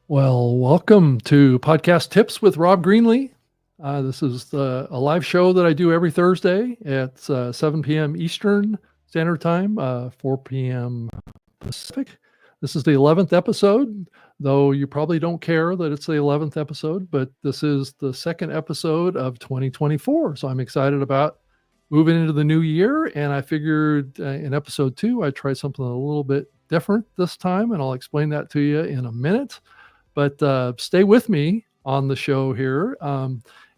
Well, welcome to Podcast Tips with Rob Greenlee. This is a live show that I do every Thursday at 7 p.m. Eastern Standard Time, 4 p.m. Pacific. This is the 11th episode, though you probably don't care that it's the 11th episode, but this is the second episode of 2024. So I'm excited about moving into the new year. And I figured in episode 2, I'd try something a little bit different this time, and I'll explain that to you in a minute. But stay with me on the show here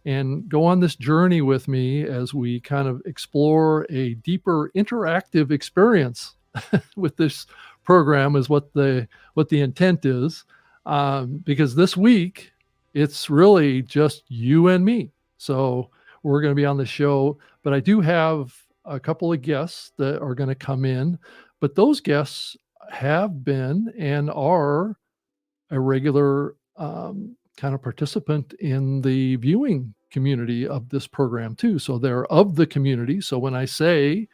and go on this journey with me as we kind of explore a deeper interactive experience with this program is what the intent is. Because this week, it's really just you and me. So we're going to be on the show, but I do have a couple of guests that are going to come in, but those guests have been and are a regular kind of participant in the viewing community of this program too. So they're of the community. So when I say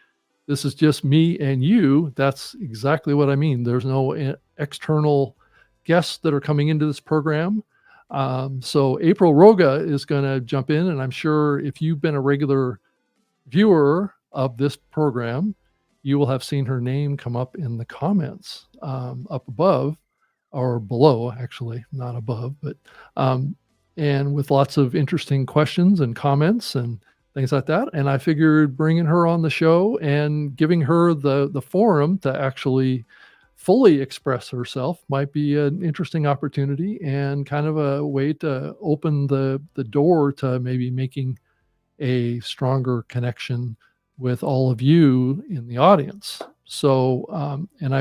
this is just me and you, that's exactly what I mean. There's no external guests that are coming into this program. So April Roga is going to jump in, and I'm sure if you've been a regular viewer of this program, you will have seen her name come up in the comments up above. Or below, actually, not above, but and with lots of interesting questions and comments and things like that. And I figured bringing her on the show and giving her the forum to actually fully express herself might be an interesting opportunity and kind of a way to open the door to maybe making a stronger connection with all of you in the audience. So, and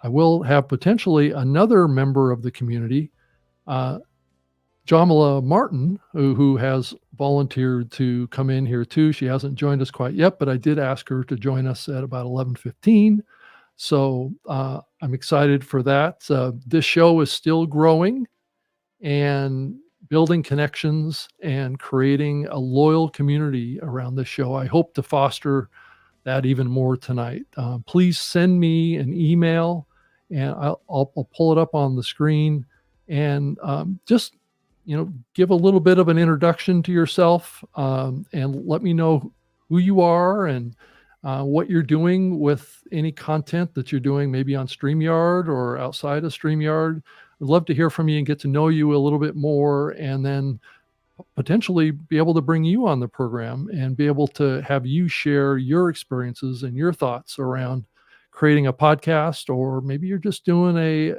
I will have potentially another member of the community, Jamila Martin, who has volunteered to come in here too. She hasn't joined us quite yet, but I did ask her to join us at about 11:15. So I'm excited for that. This show is still growing and building connections and creating a loyal community around this show. I hope to foster that even more tonight. Please send me an email, and I'll pull it up on the screen, and just give a little bit of an introduction to yourself, and let me know who you are and what you're doing with any content that you're doing, maybe on StreamYard or outside of StreamYard. I'd love to hear from you and get to know you a little bit more, and then potentially be able to bring you on the program and be able to have you share your experiences and your thoughts around creating a podcast, or maybe you're just doing a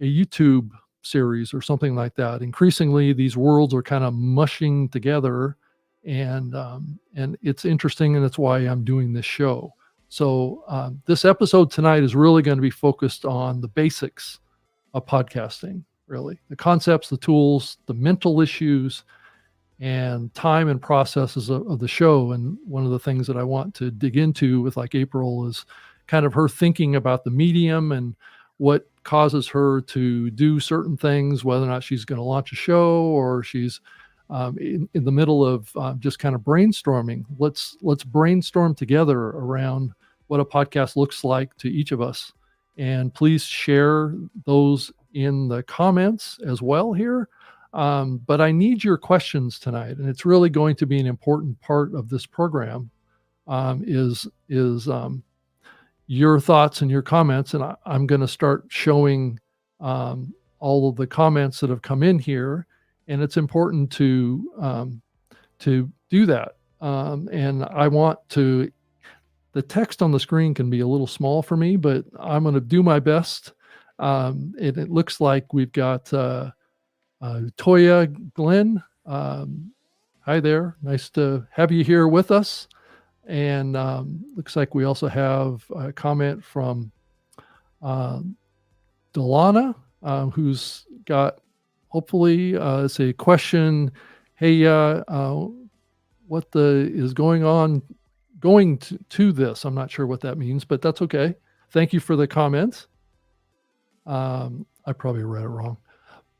YouTube series or something like that. Increasingly, these worlds are kind of mushing together, and it's interesting, and that's why I'm doing this show. So this episode tonight is really going to be focused on the basics of podcasting. Really, the concepts, the tools, the mental issues, and time and processes of the show. And one of the things that I want to dig into with like April is kind of her thinking about the medium and what causes her to do certain things, whether or not she's going to launch a show or she's in the middle of just kind of brainstorming. Let's brainstorm together around what a podcast looks like to each of us. And please share those in the comments as well here. But I need your questions tonight, and it's really going to be an important part of this program. Is your thoughts and your comments, and I'm going to start showing all of the comments that have come in here, and it's important to do that. And I want to. The text on the screen can be a little small for me, but I'm going to do my best. It looks like we've got Toya Glenn. Hi there. Nice to have you here with us. And looks like we also have a comment from Delana, who's got hopefully it's a question. Hey, what is going to this? I'm not sure what that means, but that's okay. Thank you for the comments. I probably read it wrong,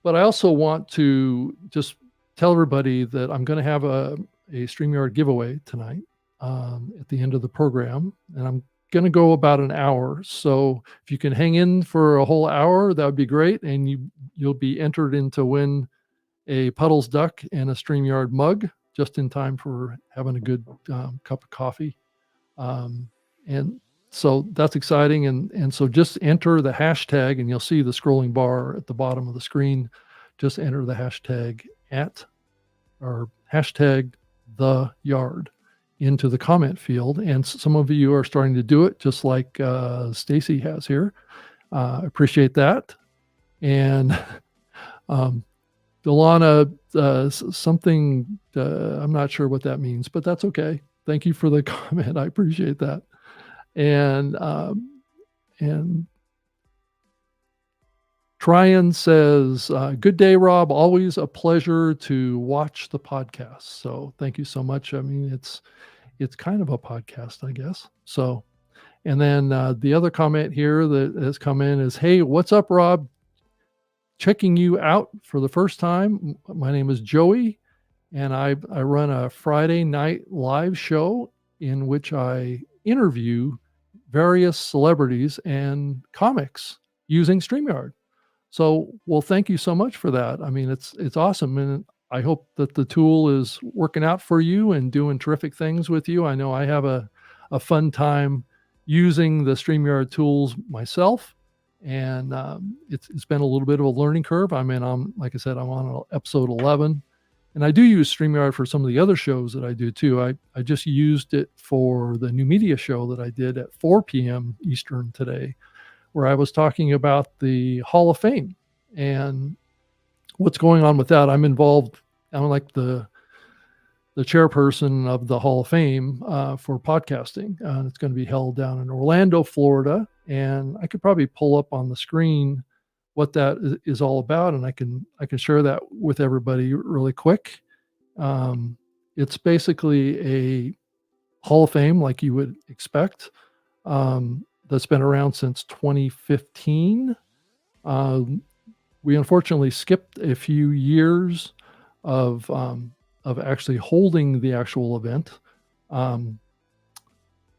but I also want to just tell everybody that I'm going to have a StreamYard giveaway tonight at the end of the program, and I'm going to go about an hour. So if you can hang in for a whole hour, that would be great. And you'll be entered in to win a Puddles Duck and a StreamYard mug just in time for having a good cup of coffee. And so that's exciting. And so just enter the hashtag, and you'll see the scrolling bar at the bottom of the screen. Just enter the hashtag hashtag the yard into the comment field. And some of you are starting to do it, just like Stacy has here. Appreciate that. And Delana, something, I'm not sure what that means, but that's okay. Thank you for the comment. I appreciate that. And Tryon says, good day, Rob. Always a pleasure to watch the podcast. So thank you so much. I mean, it's kind of a podcast, I guess. So, and then the other comment here that has come in is, hey, what's up, Rob? Checking you out for the first time. My name is Joey, and I run a Friday night live show in which I interview various celebrities and comics using StreamYard. So, well, thank you so much for that. I mean, it's awesome, and I hope that the tool is working out for you and doing terrific things with you. I know I have a fun time using the StreamYard tools myself, and it's been a little bit of a learning curve. I mean, like I said, I'm on episode 11, and I do use StreamYard for some of the other shows that I do too. I just used it for the new media show that I did at 4 p.m. Eastern today, where I was talking about the Hall of Fame and what's going on with that. I'm involved. I'm like the chairperson of the Hall of Fame for podcasting. It's going to be held down in Orlando, Florida. And I could probably pull up on the screen what that is all about, and I can share that with everybody really quick. It's basically a Hall of Fame like you would expect. That's been around since 2015. We unfortunately skipped a few years of actually holding the actual event. And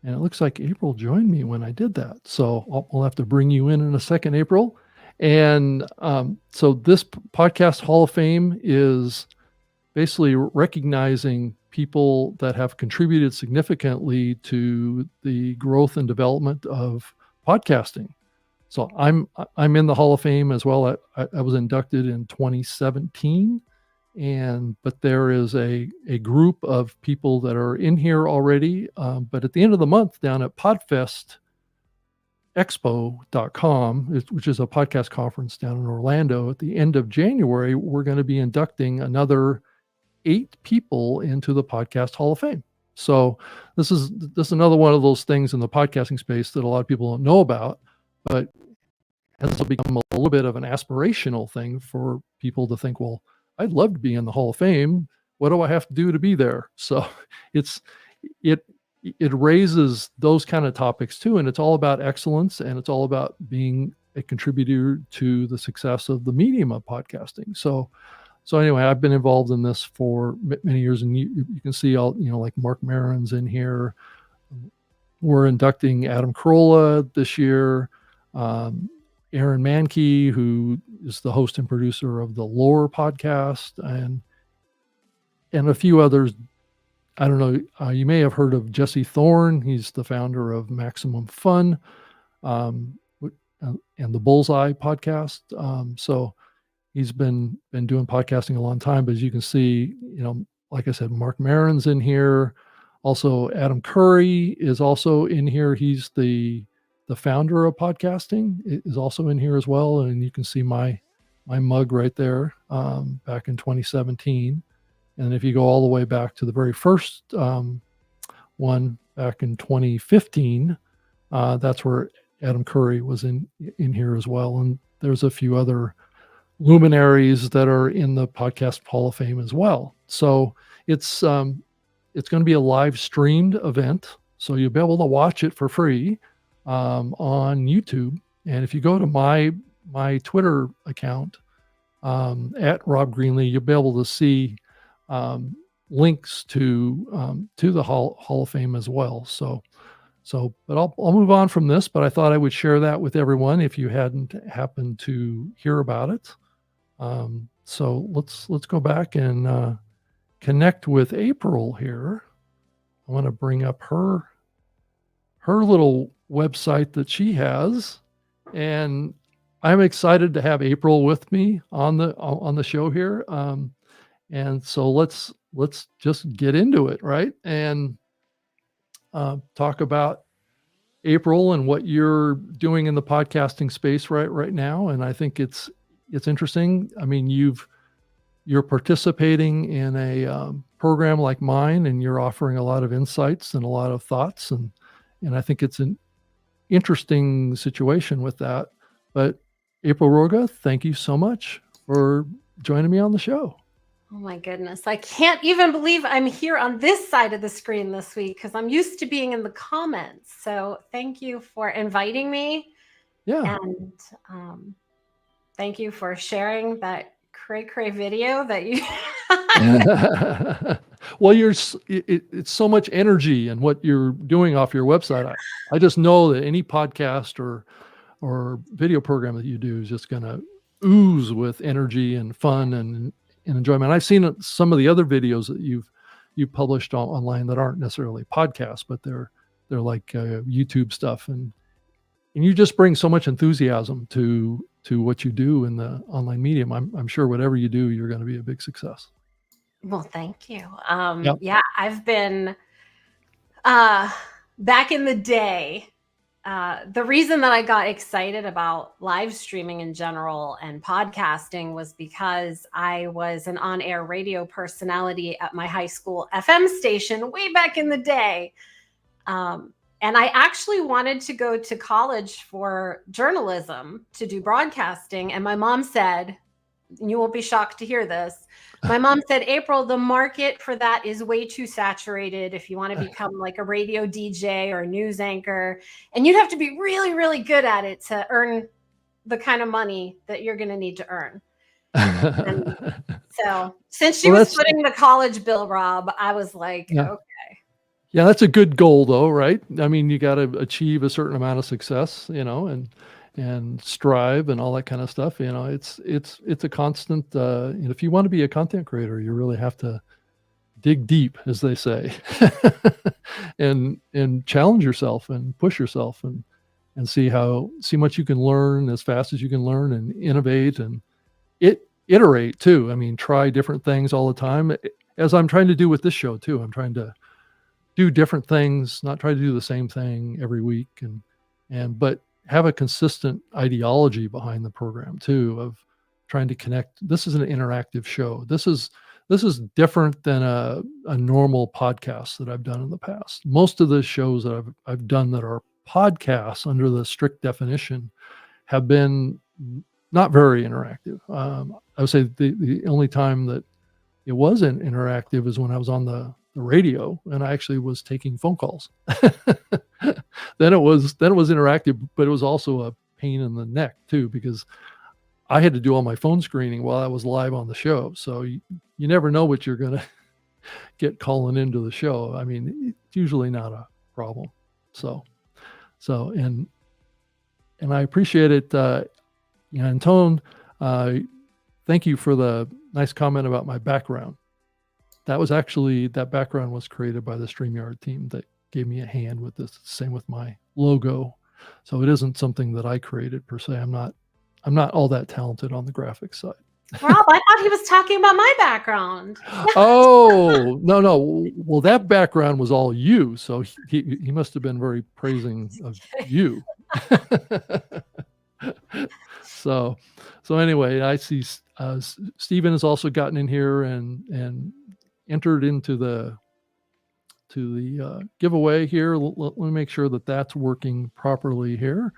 it looks like April joined me when I did that. So I'll have to bring you in a second, April. And so this podcast Hall of Fame is basically recognizing people that have contributed significantly to the growth and development of podcasting. So I'm in the Hall of Fame as well. I was inducted in 2017, but there is a group of people that are in here already. But at the end of the month, down at podfestexpo.com, which is a podcast conference down in Orlando, at the end of January, we're going to be inducting another 8 people into the Podcast Hall of Fame. So this is another one of those things in the podcasting space that a lot of people don't know about, but has become a little bit of an aspirational thing for people to think, well, I'd love to be in the Hall of Fame. What do I have to do to be there? So it raises those kind of topics too, and it's all about excellence, and it's all about being a contributor to the success of the medium of podcasting. So anyway, I've been involved in this for many years, and you can see all, like Mark Maron's in here. We're inducting Adam Carolla this year. Aaron Mankey, who is the host and producer of the Lore podcast, and a few others. I don't know. You may have heard of Jesse Thorne. He's the founder of Maximum Fun and the Bullseye podcast. So he's been doing podcasting a long time. But as you can see, like I said, Mark Maron's in here. Also, Adam Curry is also in here. He's the founder of podcasting, is also in here as well. And you can see my mug right there back in 2017. And if you go all the way back to the very first one back in 2015, that's where Adam Curry was in here as well. And there's a few other luminaries that are in the Podcast Hall of Fame as well. So it's going to be a live streamed event. So you'll be able to watch it for free on YouTube. And if you go to my Twitter account at Rob Greenlee, you'll be able to see links to the Hall of Fame as well. So So, but I'll move on from this, but I thought I would share that with everyone if you hadn't happened to hear about it. So let's go back and connect with April here. I want to bring up her little website that she has, and I'm excited to have April with me on the show here. And so let's just get into it, right? And talk about April and what you're doing in the podcasting space right now. And I think it's interesting. I mean, you're participating in a program like mine, and you're offering a lot of insights and a lot of thoughts, and I think it's an interesting situation with that. But April Roga, thank you so much for joining me on the show. Oh my goodness. I can't even believe I'm here on this side of the screen this week, because I'm used to being in the comments. So thank you for inviting me. Yeah. And thank you for sharing that cray video that you Well, it's so much energy and what you're doing off your website. I just know that any podcast or video program that you do is just going to ooze with energy and fun and enjoyment. I've seen some of the other videos that you've published online that aren't necessarily podcasts, but they're like YouTube stuff, and you just bring so much enthusiasm to what you do in the online medium. I'm sure whatever you do, you're going to be a big success. Well, thank you. Yep. Yeah, I've been back in the day. The reason that I got excited about live streaming in general and podcasting was because I was an on-air radio personality at my high school FM station way back in the day. And I actually wanted to go to college for journalism to do broadcasting. And my mom said, and you won't be shocked to hear this, my mom said, April, the market for that is way too saturated if you want to become like a radio DJ or a news anchor. And you'd have to be really, really good at it to earn the kind of money that you're going to need to earn. So since she was footing the college bill, Rob, I was like, okay. Yeah, that's a good goal though, right? I mean, you got to achieve a certain amount of success, and strive and all that kind of stuff. It's a constant, if you want to be a content creator, you really have to dig deep, as they say, and challenge yourself and push yourself and see much you can learn as fast as you can learn, and innovate and iterate too. I mean, try different things all the time, as I'm trying to do with this show too. I'm trying to do different things, not try to do the same thing every week, but have a consistent ideology behind the program too, of trying to connect. This is an interactive show. This is different than a normal podcast that I've done in the past. Most of the shows that I've done that are podcasts under the strict definition have been not very interactive. I would say the only time that it wasn't interactive is when I was on the radio and I actually was taking phone calls. Then it was interactive, but it was also a pain in the neck too, because I had to do all my phone screening while I was live on the show. So you never know what you're going to get calling into the show. I mean, it's usually not a problem. So, and I appreciate it. And Tone, thank you for the nice comment about my background. That background was created by the StreamYard team that gave me a hand with this. Same with my logo. So it isn't something that I created per se. I'm not all that talented on the graphics side. Rob, I thought he was talking about my background. Oh, no. Well, that background was all you. So he must have been very praising of you. So anyway, I see Stephen has also gotten in here and entered into the giveaway here. Let me make sure that that's working properly here.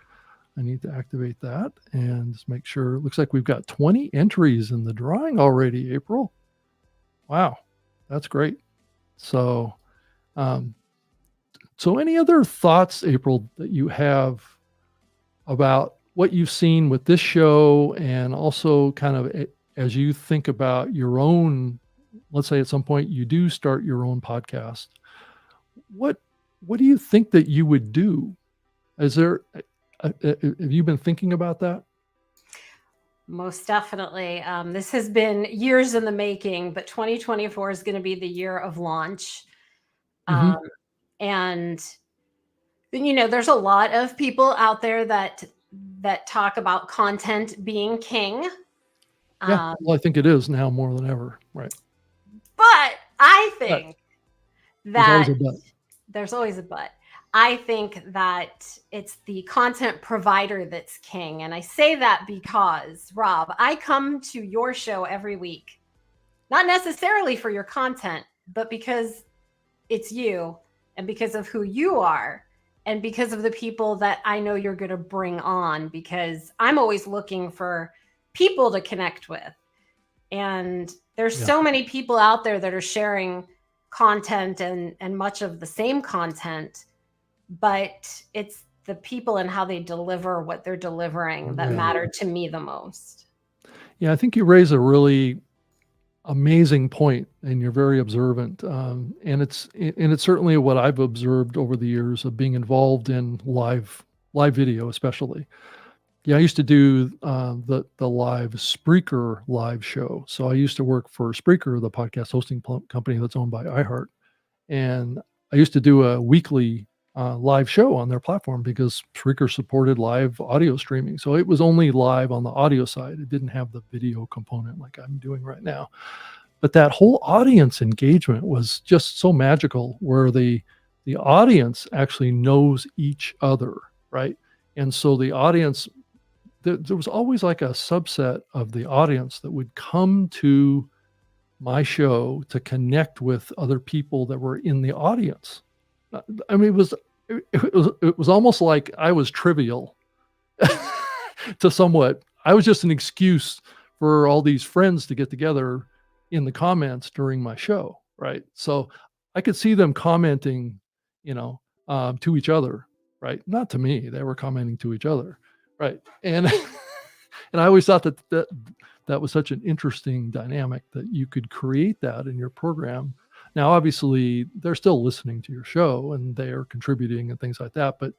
I need to activate that and just make sure. It looks like we've got 20 entries in the drawing already, April. Wow, that's great. So any other thoughts, April, that you have about what you've seen with this show, and also kind of as you think about your own, let's say at some point you do start your own podcast, what what do you think that you would do? Is there, have you been thinking about that? Most definitely. This has been years in the making, but 2024 is going to be the year of launch. Hmm. Um, and there's a lot of people out there that talk about content being king. Yeah. Um, Well, I think it is now more than ever. Right. but I But think there's always that a but. there's always a but. I think that it's the content provider that's king. And I say that because, Rob, I come to your show every week, not necessarily for your content, but because it's you and because of who you are and because of the people that I know you're going to bring on, because I'm always looking for people to connect with. And there's Yeah. so many people out there that are sharing content and much of the same content, but it's the people and how they deliver what they're delivering that Yeah. matter to me the most. Yeah. I think you raise a really amazing point, and you're very observant. And it's certainly what I've observed over the years of being involved in live video, especially. Yeah, I used to do the live Spreaker live show. So I used to work for Spreaker, the podcast hosting company that's owned by iHeart, and I used to do a weekly live show on their platform because Spreaker supported live audio streaming. So it was only live on the audio side. It didn't have the video component like I'm doing right now. But that whole audience engagement was just so magical, where the audience actually knows each other, right? And so the audience, there was always like a subset of the audience that would come to my show to connect with other people that were in the audience. I mean, it was almost like I was trivial to somewhat. I was just an excuse for all these friends to get together in the comments during my show, right? So I could see them commenting, to each other, right? Not to me; they were commenting to each other, right? And and I always thought that was such an interesting dynamic that you could create that in your program. Now, obviously, they're still listening to your show and they are contributing and things like that, but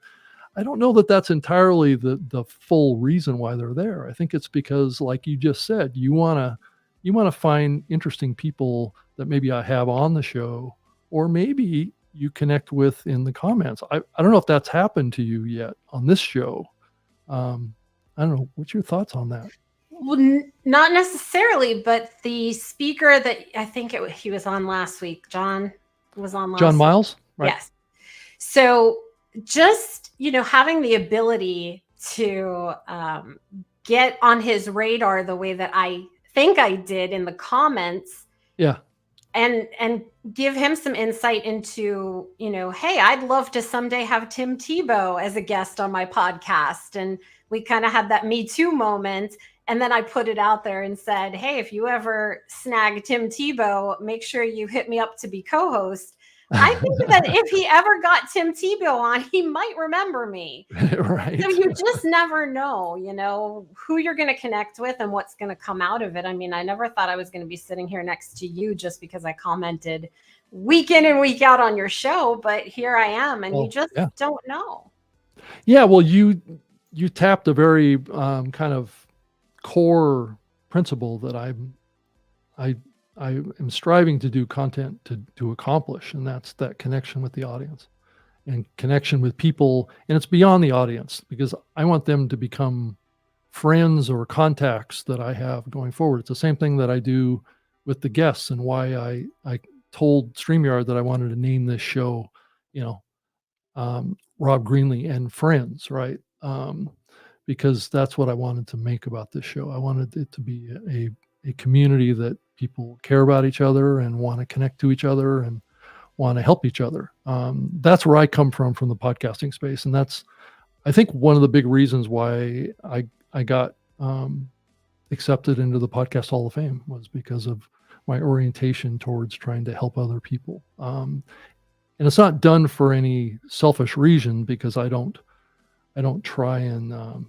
I don't know that that's entirely the full reason why they're there. I think it's because, like you just said, you wanna find interesting people that maybe I have on the show, or maybe you connect with in the comments. I don't know if that's happened to you yet on this show. Um, I don't know. What's your thoughts on that? Well, not necessarily, but the speaker that I think he was on last week, John was on John last week. Miles? Right. Yes. So just, having the ability to get on his radar the way that I think I did in the comments, Yeah. and give him some insight into, hey, I'd love to someday have Tim Tebow as a guest on my podcast. And we kind of had that Me Too moment. And then I put it out there and said, hey, if you ever snag Tim Tebow, make sure you hit me up to be co-host. I think that if he ever got Tim Tebow on, he might remember me. Right. So you just never know, who you're going to connect with and what's going to come out of it. I mean, I never thought I was going to be sitting here next to you just because I commented week in and week out on your show, but here I am, and you just don't know. Yeah, well, you tapped a very kind of core principle that I am striving to do content to accomplish, and that's that connection with the audience and connection with people. And it's beyond the audience, because I want them to become friends or contacts that I have going forward. It's the same thing that I do with the guests, and why I told StreamYard that I wanted to name this show, Rob Greenlee and Friends, right? Because that's what I wanted to make about this show. I wanted it to be a community that people care about each other and want to connect to each other and want to help each other. That's where I come from the podcasting space. And that's, I think, one of the big reasons why I got accepted into the Podcast Hall of Fame, was because of my orientation towards trying to help other people. And it's not done for any selfish reason, because I don't try and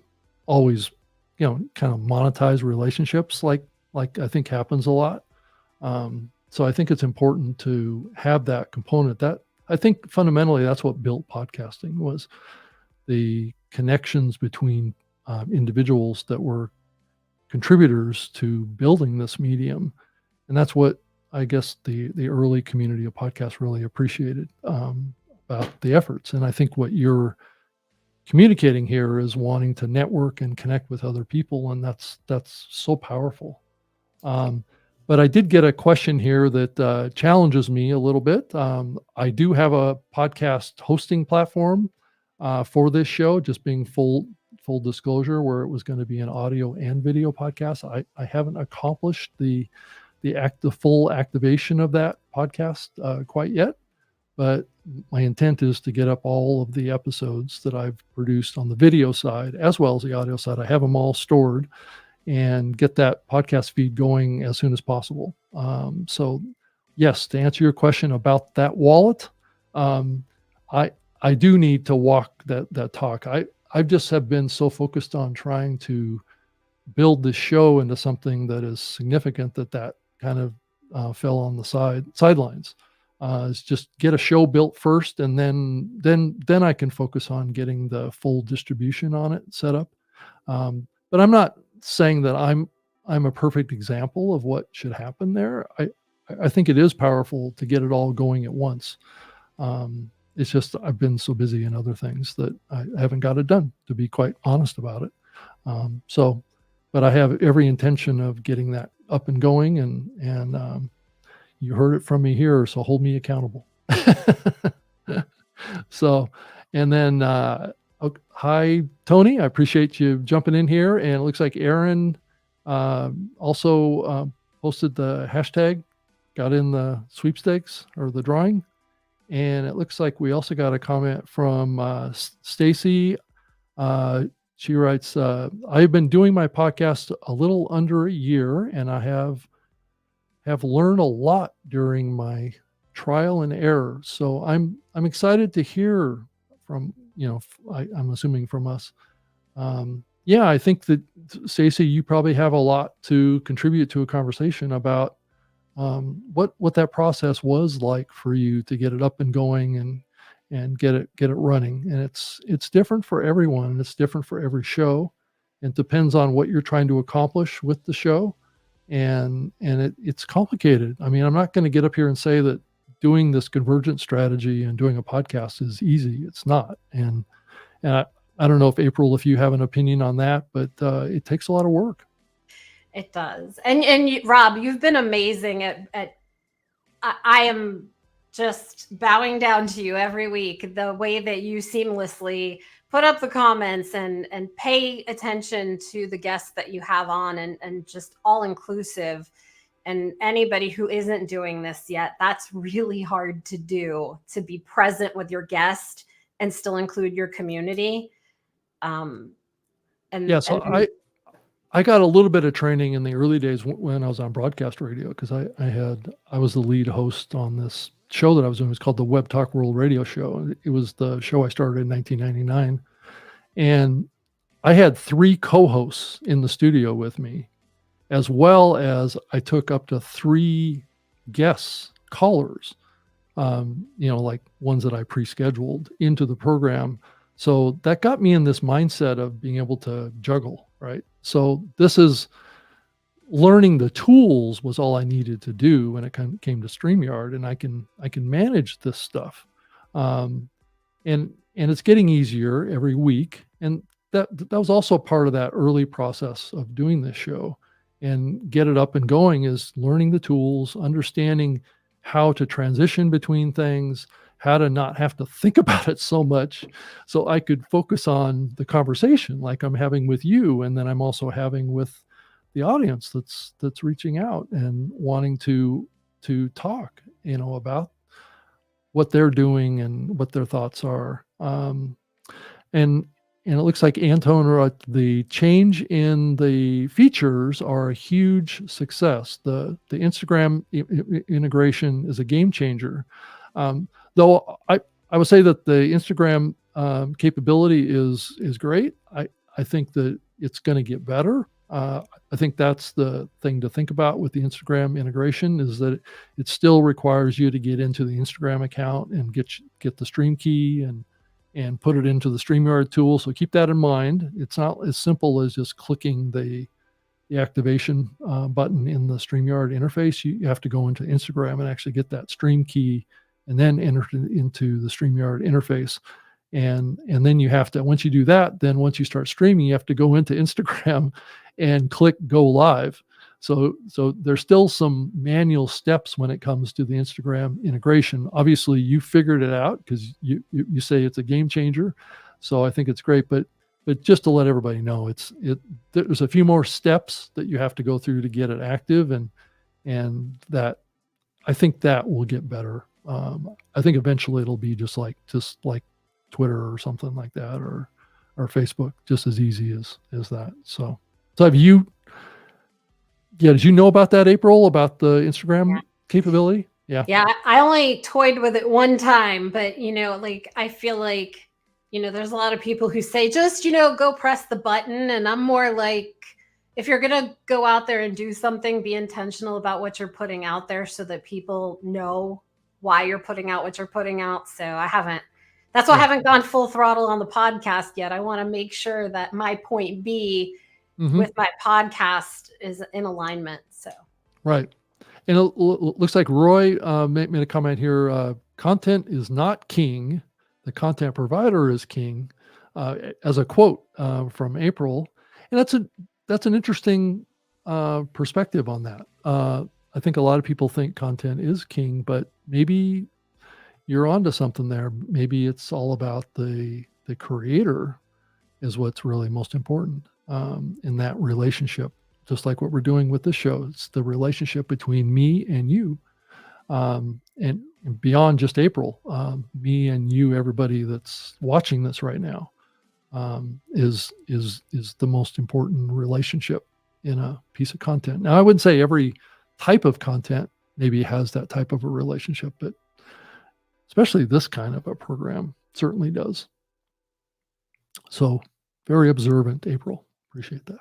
always, kind of monetize relationships like I think happens a lot. So I think it's important to have that component. I think fundamentally that's what built podcasting, was the connections between individuals that were contributors to building this medium. And that's what I guess the early community of podcasts really appreciated about the efforts. And I think what you're communicating here is wanting to network and connect with other people, and that's so powerful. But I did get a question here that challenges me a little bit. I do have a podcast hosting platform for this show, just being full disclosure, where it was going to be an audio and video podcast. I haven't accomplished the full activation of that podcast quite yet, but my intent is to get up all of the episodes that I've produced on the video side as well as the audio side. I have them all stored and get that podcast feed going as soon as possible. So yes, to answer your question about that wallet, I do need to walk that talk. I just have been so focused on trying to build this show into something that is significant that kind of fell on the sidelines. Is just get a show built first, and then I can focus on getting the full distribution on it set up. But I'm not saying that I'm a perfect example of what should happen there. I think it is powerful to get it all going at once. It's just I've been so busy in other things that I haven't got it done, to be quite honest about it. But I have every intention of getting that up and going, and you heard it from me here, so hold me accountable. So, and then hi Tony, I appreciate you jumping in here, and it looks like Aaron also posted the hashtag, got in the sweepstakes or the drawing. And it looks like we also got a comment from Stacy. She writes, I've been doing my podcast a little under a year, and I have learned a lot during my trial and error. So I'm excited to hear from, I'm assuming from us. Yeah, I think that, Stacy, you probably have a lot to contribute to a conversation about what that process was like for you to get it up and going and get it running. And it's different for everyone, and it's different for every show. It depends on what you're trying to accomplish with the show. And it's complicated. I mean, I'm not going to get up here and say that doing this convergent strategy and doing a podcast is easy. It's not. And I don't know if April, if you have an opinion on that, but it takes a lot of work. It does. And you, Rob, you've been amazing at I am just bowing down to you every week, the way that you seamlessly put up the comments and pay attention to the guests that you have on, and just all inclusive. And anybody who isn't doing this yet, that's really hard to do, to be present with your guest and still include your community. I got a little bit of training in the early days when I was on broadcast radio, because I was the lead host on this show that I was doing. It was called the Web Talk World Radio Show. It was the show I started in 1999. And I had 3 co-hosts in the studio with me, as well as I took up to 3 guests, callers, like ones that I pre-scheduled into the program. So that got me in this mindset of being able to juggle, right? So this is learning the tools was all I needed to do when it came to StreamYard, and I can manage this stuff. And it's getting easier every week. And that was also part of that early process of doing this show and get it up and going, is learning the tools, understanding how to transition between things, how to not have to think about it so much, so I could focus on the conversation like I'm having with you, and then I'm also having with the audience that's reaching out and wanting to talk, about what they're doing and what their thoughts are. And it looks like Anton wrote, the change in the features are a huge success. The Instagram integration is a game changer. Though I would say that the Instagram capability is great. I think that it's going to get better. I think that's the thing to think about with the Instagram integration, is that it still requires you to get into the Instagram account and get the stream key and put it into the StreamYard tool. So keep that in mind. It's not as simple as just clicking the activation button in the StreamYard interface. You have to go into Instagram and actually get that stream key and then enter it into the StreamYard interface. And then you have to, once you do that, then once you start streaming, you have to go into Instagram and click go live. So there's still some manual steps when it comes to the Instagram integration. Obviously, you figured it out because you say it's a game changer. So I think it's great. But just to let everybody know, there's a few more steps that you have to go through to get it active, and that I think that will get better. I think eventually it'll be just like Twitter or something like that, or Facebook, just as easy as that. So have you? Yeah, did you know about that, April, about the Instagram capability? Yeah. Yeah, I only toyed with it one time, but like I feel like there's a lot of people who say just go press the button, and I'm more like, if you're gonna go out there and do something, be intentional about what you're putting out there so that people know why you're putting out what you're putting out. So that's why I haven't gone full throttle on the podcast yet. I want to make sure that my point B with my podcast is in alignment. So right. And it looks like Roy made a comment here. Content is not king. The content provider is king, as a quote from April. And that's an interesting perspective on that. I think a lot of people think content is king, but maybe you're onto something there. Maybe it's all about the creator is what's really most important in that relationship. Just like what we're doing with this show, it's the relationship between me and you, and beyond just April, me and you, everybody that's watching this right now, is the most important relationship in a piece of content. Now, I wouldn't say every type of content maybe has that type of a relationship, but especially this kind of a program certainly does. So very observant, April. Appreciate that.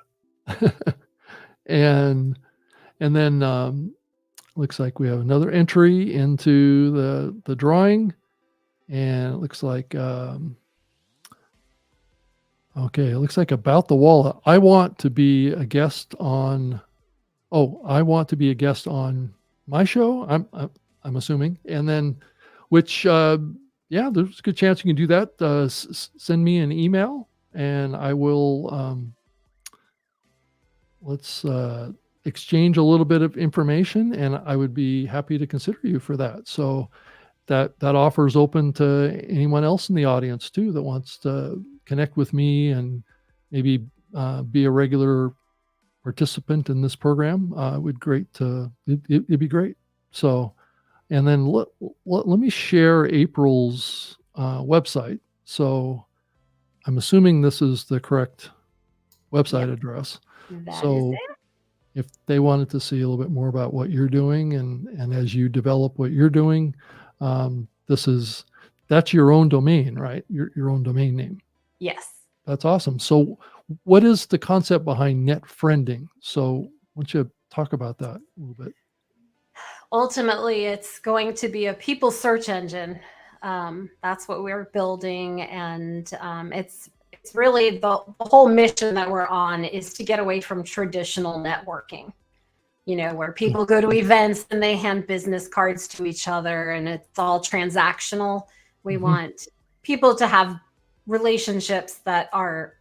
And then looks like we have another entry into the drawing, and it looks like okay, it looks like about the wall. I want to be a guest on my show. I'm assuming, and then which yeah, there's a good chance you can do that. Send me an email, and I will. Let's exchange a little bit of information, and I would be happy to consider you for that. So that offer is open to anyone else in the audience too that wants to connect with me and maybe be a regular participant in this program. It'd be great. So, and then let me share April's website. So I'm assuming this is the correct website address. So if they wanted to see a little bit more about what you're doing, and as you develop what you're doing, that's your own domain, right? Your own domain name. Yes. That's awesome. So what is the concept behind net friending? So why don't you talk about that a little bit? Ultimately, it's going to be a people search engine. That's what we're building, and it's really the whole mission that we're on is to get away from traditional networking, where people go to events and they hand business cards to each other and it's all transactional. We want people to have relationships that are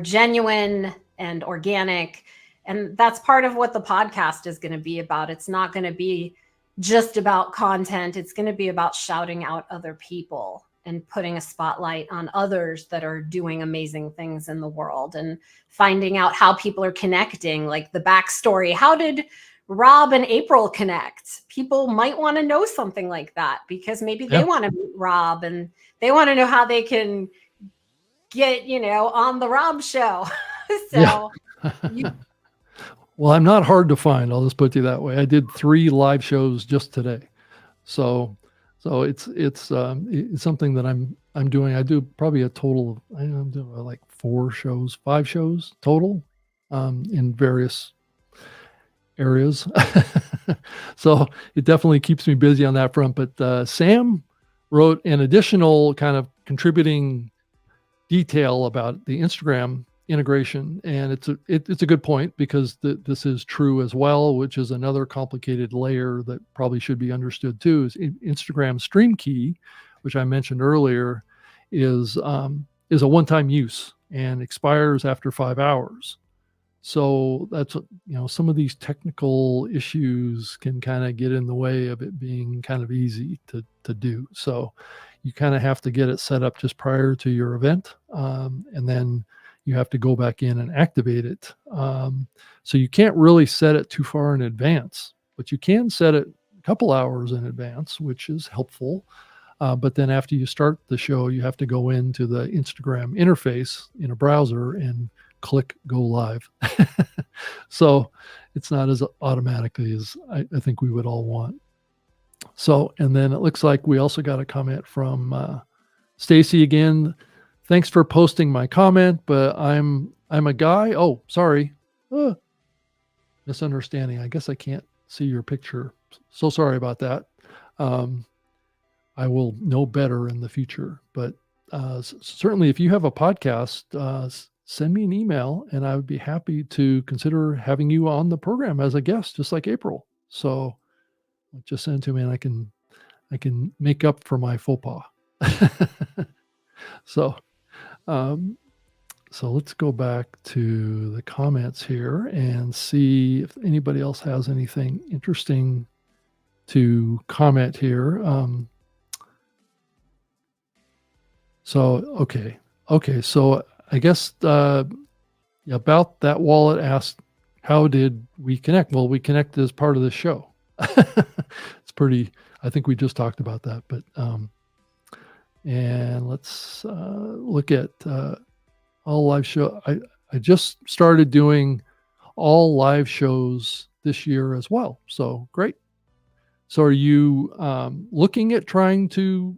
genuine and organic. And that's part of what the podcast is going to be about. It's not going to be just about content. It's going to be about shouting out other people and putting a spotlight on others that are doing amazing things in the world, and finding out how people are connecting, like the backstory. How did Rob and April connect? People might want to know something like that because maybe they want to meet Rob and they want to know how they can get, on the Rob show. So well, I'm not hard to find. I'll just put you that way. I did 3 live shows just today. So it's something that I'm doing. I do probably a total of, I'm doing like 5 shows total in various areas. So it definitely keeps me busy on that front. But Sam wrote an additional kind of contributing detail about the Instagram integration, and it's a good point because this is true as well, which is another complicated layer that probably should be understood too. Is Instagram Stream Key, which I mentioned earlier, is a one-time use and expires after 5 hours. So that's some of these technical issues can kind of get in the way of it being kind of easy to do. So you kind of have to get it set up just prior to your event, and then you have to go back in and activate it. So you can't really set it too far in advance, but you can set it a couple hours in advance, which is helpful. But then after you start the show, you have to go into the Instagram interface in a browser and click go live. So it's not as automatically as I think we would all want. So, and then it looks like we also got a comment from Stacy again. Thanks for posting my comment, but I'm a guy. Oh, sorry. Misunderstanding. I guess I can't see your picture. So sorry about that. I will know better in the future, but certainly if you have a podcast, send me an email and I would be happy to consider having you on the program as a guest, just like April. So just send it to me and I can make up for my faux pas. So, so let's go back to the comments here and see if anybody else has anything interesting to comment here. Okay. So I guess about that wallet asked, how did we connect? Well, we connected as part of the show. It's pretty, I think we just talked about that, but, and let's look at all live show. I just started doing all live shows this year as well. So great. So are you looking at trying to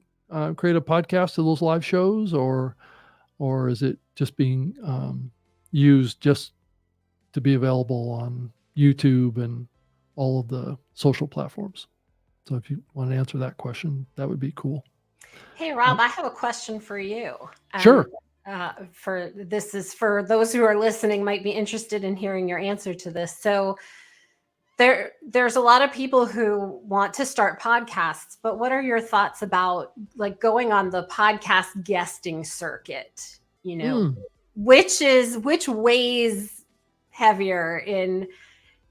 create a podcast of those live shows, or is it just being used just to be available on YouTube and all of the social platforms? So if you want to answer that question, that would be cool. Hey, Rob, I have a question for you. Sure. This is for those who are listening, might be interested in hearing your answer to this. So there's a lot of people who want to start podcasts, but what are your thoughts about like going on the podcast guesting circuit? Which weighs heavier in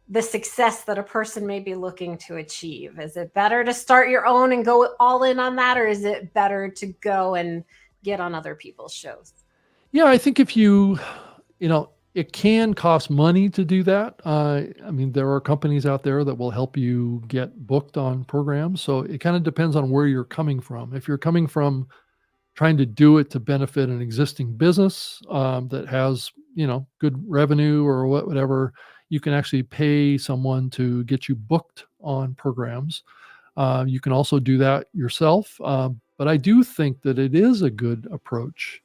the success that a person may be looking to achieve? Is it better to start your own and go all in on that, or is it better to go and get on other people's shows? Yeah, I think if it can cost money to do that. I mean, there are companies out there that will help you get booked on programs. So it kind of depends on where you're coming from. If you're coming from trying to do it to benefit an existing business that has, good revenue or whatever, you can actually pay someone to get you booked on programs. You can also do that yourself. But I do think that it is a good approach.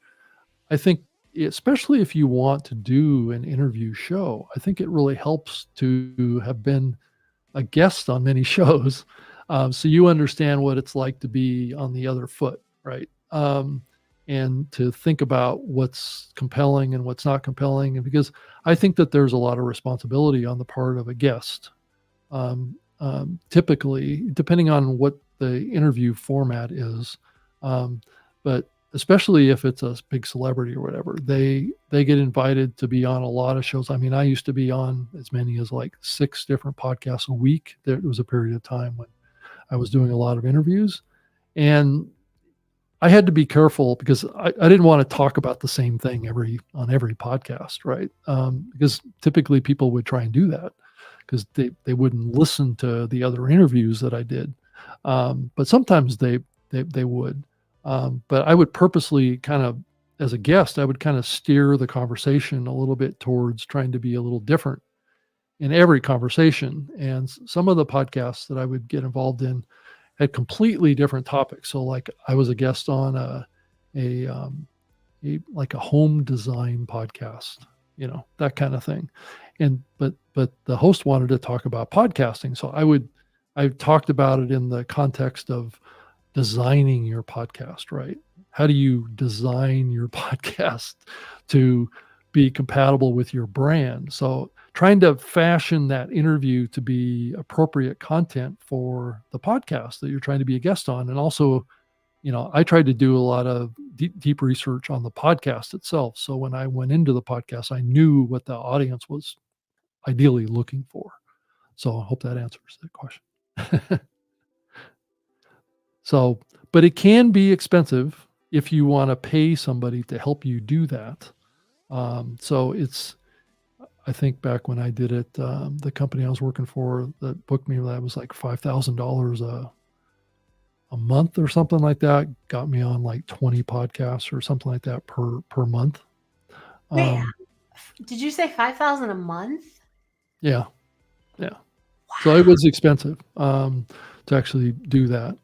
I think, especially if you want to do an interview show, I think it really helps to have been a guest on many shows. So you understand what it's like to be on the other foot, right? And to think about what's compelling and what's not compelling. And because I think that there's a lot of responsibility on the part of a guest, typically, depending on what the interview format is. But especially if it's a big celebrity or whatever, they get invited to be on a lot of shows. I mean, I used to be on as many as like 6 different podcasts a week. There was a period of time when I was doing a lot of interviews, and I had to be careful because I didn't want to talk about the same thing on every podcast, right? Because typically people would try and do that because they wouldn't listen to the other interviews that I did. But sometimes they would. But I would purposely kind of, as a guest, I would kind of steer the conversation a little bit towards trying to be a little different in every conversation. And some of the podcasts that I would get involved in had completely different topics. So like I was a guest on a home design podcast, that kind of thing. And but the host wanted to talk about podcasting, so I talked about it in the context of designing your podcast, right? How do you design your podcast to be compatible with your brand? So trying to fashion that interview to be appropriate content for the podcast that you're trying to be a guest on. And also, I tried to do a lot of deep research on the podcast itself. So when I went into the podcast, I knew what the audience was ideally looking for. So I hope that answers that question. So, but it can be expensive if you want to pay somebody to help you do that. So I think back when I did it, the company I was working for that booked me, that was like $5,000 a month or something like that. Got me on like 20 podcasts or something like that per month. Wait, did you say 5,000 a month? Yeah. Wow. So it was expensive to actually do that.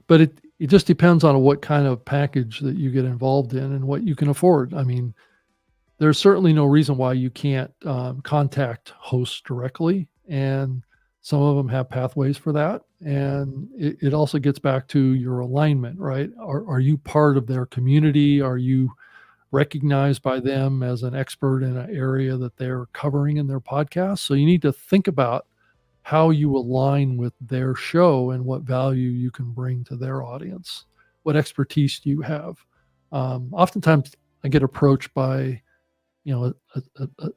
But it just depends on what kind of package that you get involved in and what you can afford. I mean, there's certainly no reason why you can't contact hosts directly, and some of them have pathways for that. And it also gets back to your alignment, right? Are you part of their community? Are you recognized by them as an expert in an area that they're covering in their podcast? So you need to think about how you align with their show and what value you can bring to their audience. What expertise do you have? Oftentimes I get approached by,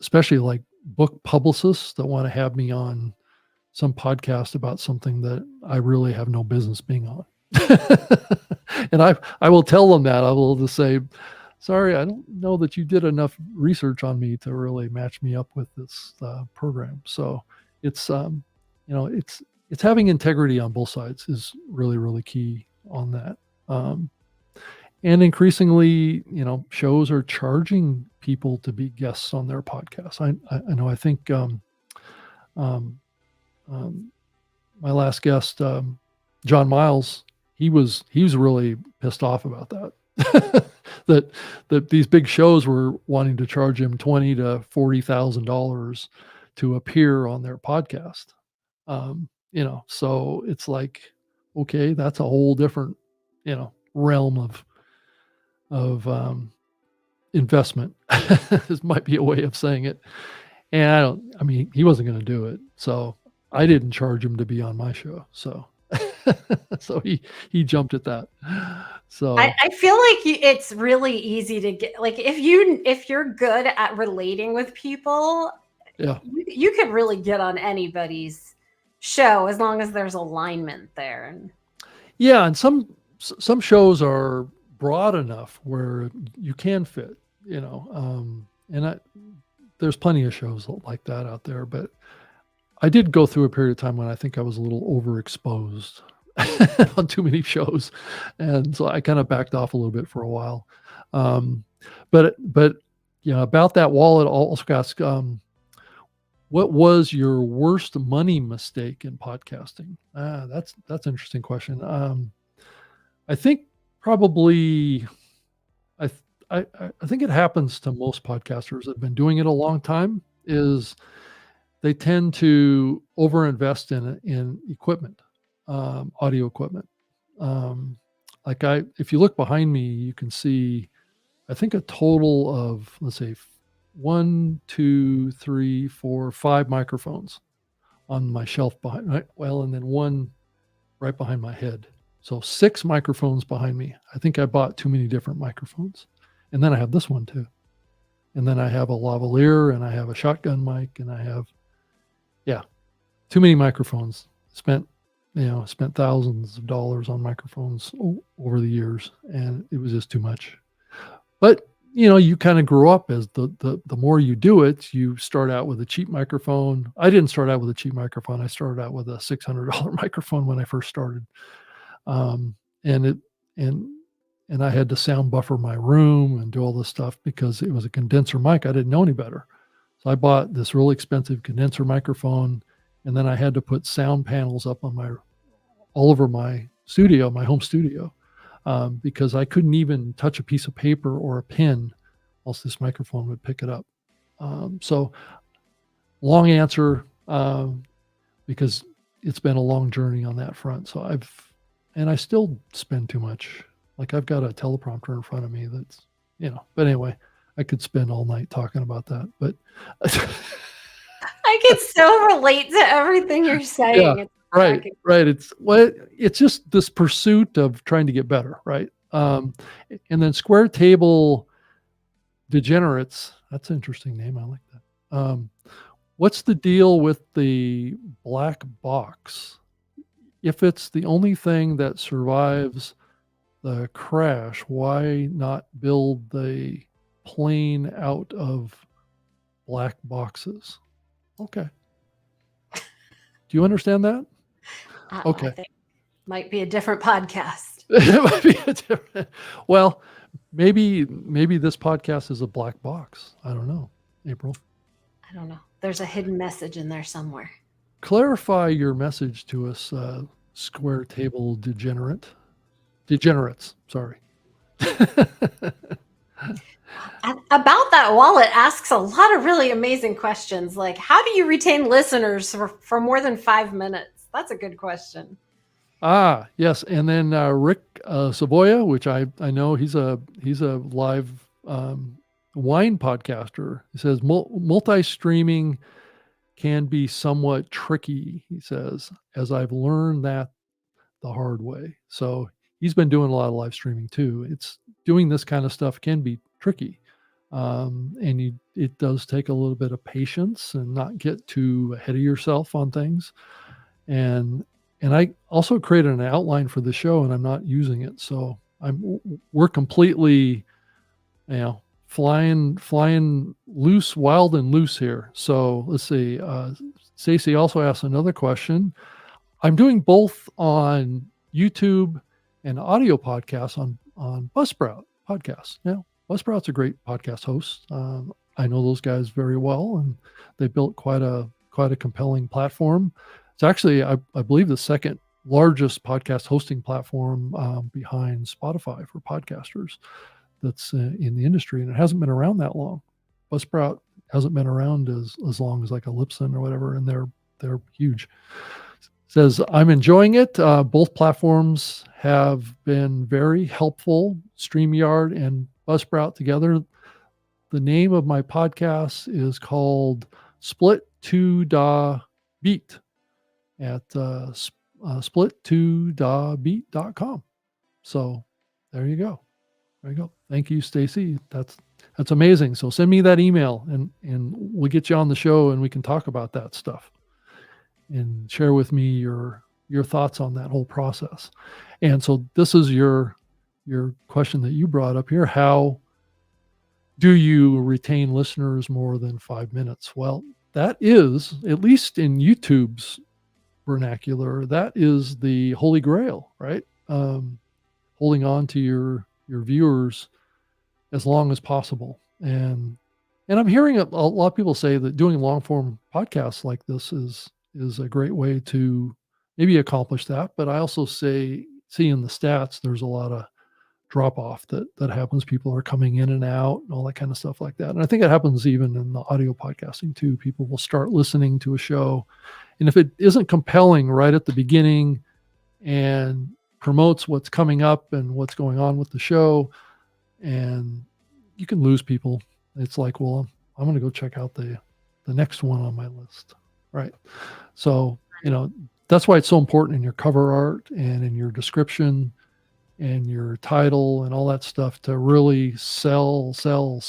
especially like book publicists that want to have me on some podcast about something that I really have no business being on. And I will tell them that. I will just say, sorry, I don't know that you did enough research on me to really match me up with this program. So it's it's having integrity on both sides is really, really key on that. And increasingly, shows are charging people to be guests on their podcasts. I know. I think my last guest, John Miles, he was really pissed off about that. that these big shows were wanting to charge him $20,000 to $40,000 to appear on their podcast. So it's like, okay, that's a whole different, realm of investment. This might be a way of saying it. And he wasn't going to do it. So I didn't charge him to be on my show. So, so he jumped at that. So I feel like it's really easy to get, like, if you're good at relating with people, yeah, you could really get on anybody's show as long as there's alignment there. Yeah. And some shows are broad enough where you can fit, there's plenty of shows like that out there, but I did go through a period of time when I think I was a little overexposed on too many shows. And so I kind of backed off a little bit for a while. But about that wallet, I'll also ask, what was your worst money mistake in podcasting? That's an interesting question. I think probably, I think it happens to most podcasters that have been doing it a long time, is they tend to overinvest in equipment, audio equipment. If you look behind me, you can see, I think a total of, let's say, 1, 2, 3, 4, 5 microphones on my shelf behind, right? Well, and then one right behind my head. So 6 microphones behind me. I think I bought too many different microphones. And then I have this one too. And then I have a lavalier, and I have a shotgun mic, and I have, too many microphones. Spent thousands of dollars on microphones over the years, and it was just too much. But you kind of grow up as the more you do it. You start out with a cheap microphone. I didn't start out with a cheap microphone. I started out with a $600 microphone when I first started. And I had to sound buffer my room and do all this stuff because it was a condenser mic. I didn't know any better. So I bought this really expensive condenser microphone, and then I had to put sound panels up on all over my studio, my home studio, because I couldn't even touch a piece of paper or a pen else this microphone would pick it up. So long answer, because it's been a long journey on that front. So I still spend too much. Like I've got a teleprompter in front of me that's, but anyway, I could spend all night talking about that, but I can so relate to everything you're saying. yeah, It's right. cracking. It's just this pursuit of trying to get better. Right. And then Square Table Degenerates. That's an interesting name. I like that. What's the deal with the black box? If it's the only thing that survives the crash, why not build the plane out of black boxes? Okay. Do you understand that? Okay. I think might be a different podcast. It might be a different. Well, maybe this podcast is a black box. I don't know, April. I don't know. There's a hidden message in there somewhere. Clarify your message to us, Square Table Degenerates. Sorry. About that wallet asks a lot of really amazing questions, like how do you retain listeners for more than 5 minutes? That's a good question. Yes, and then Rick Savoya, which I know he's a live wine podcaster. He says multi-streaming can be somewhat tricky, he says, as I've learned that the hard way. So he's been doing a lot of live streaming too. It's doing this kind of stuff can be tricky. And it does take a little bit of patience and not get too ahead of yourself on things. And I also created an outline for the show and I'm not using it. So we're completely, flying loose, wild and loose here. So let's see. Stacy also asked another question. I'm doing both on YouTube and audio podcasts on Buzzsprout podcasts. Now, Buzzsprout's a great podcast host. I know those guys very well, and they built quite a compelling platform. It's actually, I believe, the second largest podcast hosting platform behind Spotify for podcasters that's in the industry, and it hasn't been around that long. Buzzsprout hasn't been around as long as like a Libsyn or whatever, and they're huge. Says, I'm enjoying it. Both platforms have been very helpful. StreamYard and Buzzsprout together. The name of my podcast is called Split 2 Da Beat at split2dabeat.com. So there you go. Thank you, Stacy. That's amazing. So send me that email and we'll get you on the show and we can talk about that stuff and share with me your thoughts on that whole process. And so this is your question that you brought up here. How do you retain listeners more than 5 minutes? Well, that is, at least in YouTube's vernacular, that is the holy grail, right? Holding on to your viewers as long as possible. And I'm hearing a lot of people say that doing long form podcasts like this is a great way to maybe accomplish that. But I also see in the stats, there's a lot of drop off that happens. People are coming in and out and all that kind of stuff like that. And I think it happens even in the audio podcasting too. People will start listening to a show, and if it isn't compelling right at the beginning and promotes what's coming up and what's going on with the show, and you can lose people. It's like, well, I'm going to go check out the next one on my list. Right. So, that's why it's so important in your cover art and in your description and your title and all that stuff to really sell. So,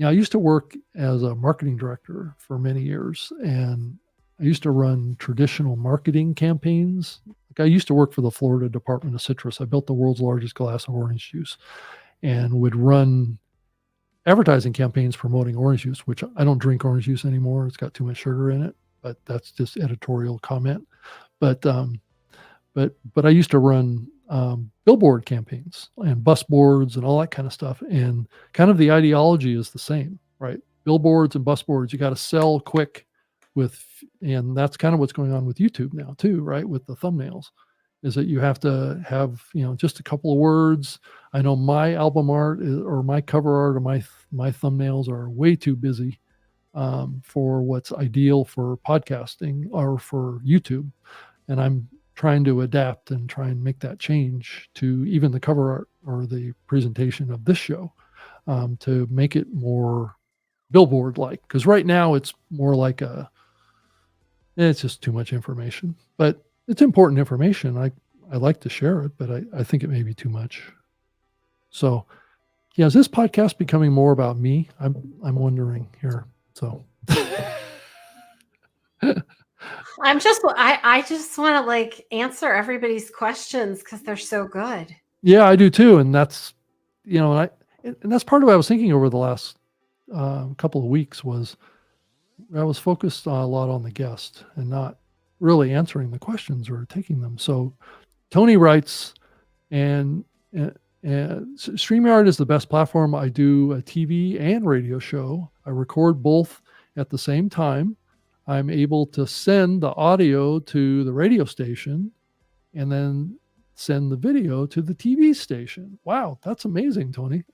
I used to work as a marketing director for many years, and I used to run traditional marketing campaigns. Like I used to work for the Florida Department of Citrus. I built the world's largest glass of orange juice and would run advertising campaigns promoting orange juice, which I don't drink orange juice anymore. It's got too much sugar in it, but that's just editorial comment. But I used to run billboard campaigns and bus boards and all that kind of stuff. And kind of the ideology is the same, right? Billboards and bus boards, you got to sell quick and that's kind of what's going on with YouTube now too, right? With the thumbnails. is that you have to have, just a couple of words. I know my album art or my cover art or my thumbnails are way too busy for what's ideal for podcasting or for YouTube. And I'm trying to adapt and try and make that change to even the cover art or the presentation of this show to make it more billboard like. Because right now it's more like it's just too much information, but it's important information. I like to share it, but I think it may be too much. So, yeah, is this podcast becoming more about me? I'm wondering here. So, I just want to like answer everybody's questions because they're so good. Yeah, I do too, and that's and that's part of what I was thinking over the last couple of weeks was I was focused a lot on the guest and not really answering the questions or taking them. So Tony writes, and StreamYard is the best platform. I do a TV and radio show. I record both at the same time. I'm able to send the audio to the radio station and then send the video to the TV station. Wow, that's amazing, Tony.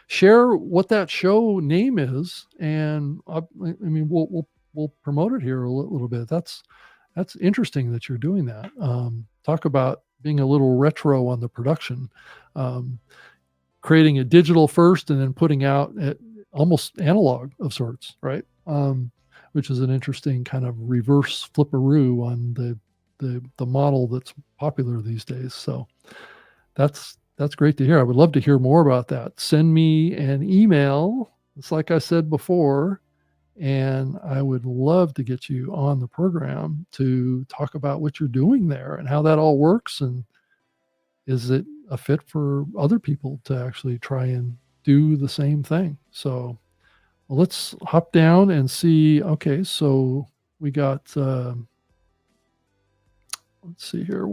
Share what that show name is, and we'll promote it here a little bit. That's interesting that you're doing that. Talk about being a little retro on the production, creating a digital first and then putting out at almost analog of sorts, right? Which is an interesting kind of reverse flipperoo on the model that's popular these days. So that's great to hear. I would love to hear more about that. Send me an email. It's like I said before, and I would love to get you on the program to talk about what you're doing there and how that all works. And is it a fit for other people to actually try and do the same thing? So let's hop down and see. Okay, so we got, let's see here.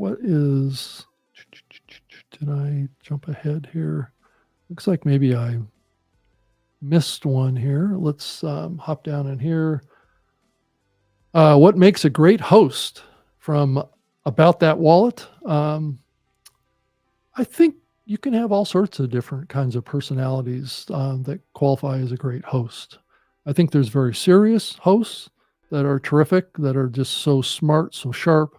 Did I jump ahead here? Looks like maybe I missed one here. Let's hop down in here. What makes a great host from About That Wallet? I think you can have all sorts of different kinds of personalities that qualify as a great host. I think there's very serious hosts that are terrific, that are just so smart, so sharp.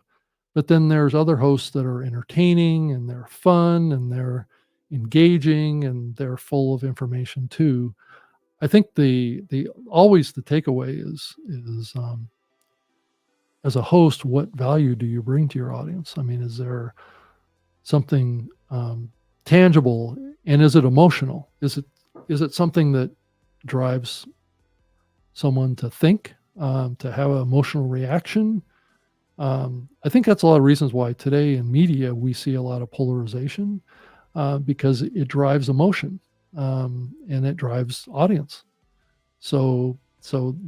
But then there's other hosts that are entertaining and they're fun and they're engaging and they're full of information too. I think the always the takeaway is as a host, what value do you bring to your audience? I mean, is there something tangible, and is it emotional? Is it something that drives someone to think, to have an emotional reaction? I think that's a lot of reasons why today in media we see a lot of polarization because it drives emotion and it drives audience. So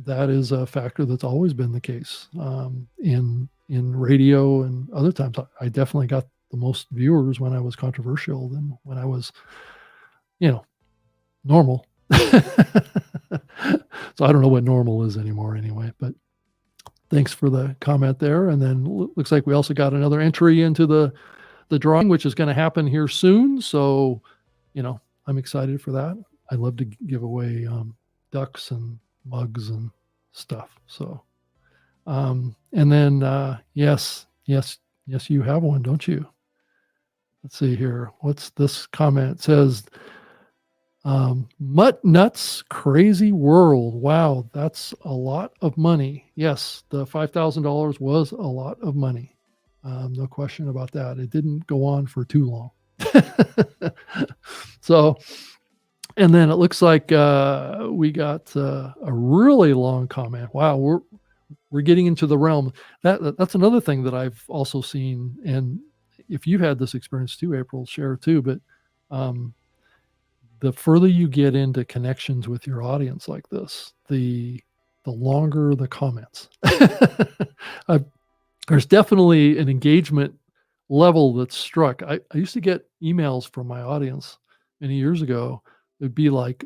that is a factor that's always been the case in radio and other times. I definitely got the most viewers when I was controversial than when I was, normal. So I don't know what normal is anymore anyway, but thanks for the comment there. And then looks like we also got another entry into the drawing, which is going to happen here soon. So, I'm excited for that. I love to give away ducks and mugs and stuff. So, and then, yes, you have one, don't you? Let's see here. What's this comment? It says, Mutt Nuts Crazy World. Wow, that's a lot of money. Yes, the $5,000 was a lot of money. No question about that. It didn't go on for too long. So, and then it looks like we got a really long comment. Wow, we're getting into the realm. That's another thing that I've also seen. And if you've had this experience too, April, share too. But the further you get into connections with your audience like this, the longer the comments. There's definitely an engagement level that's struck. I used to get emails from my audience many years ago. It'd be like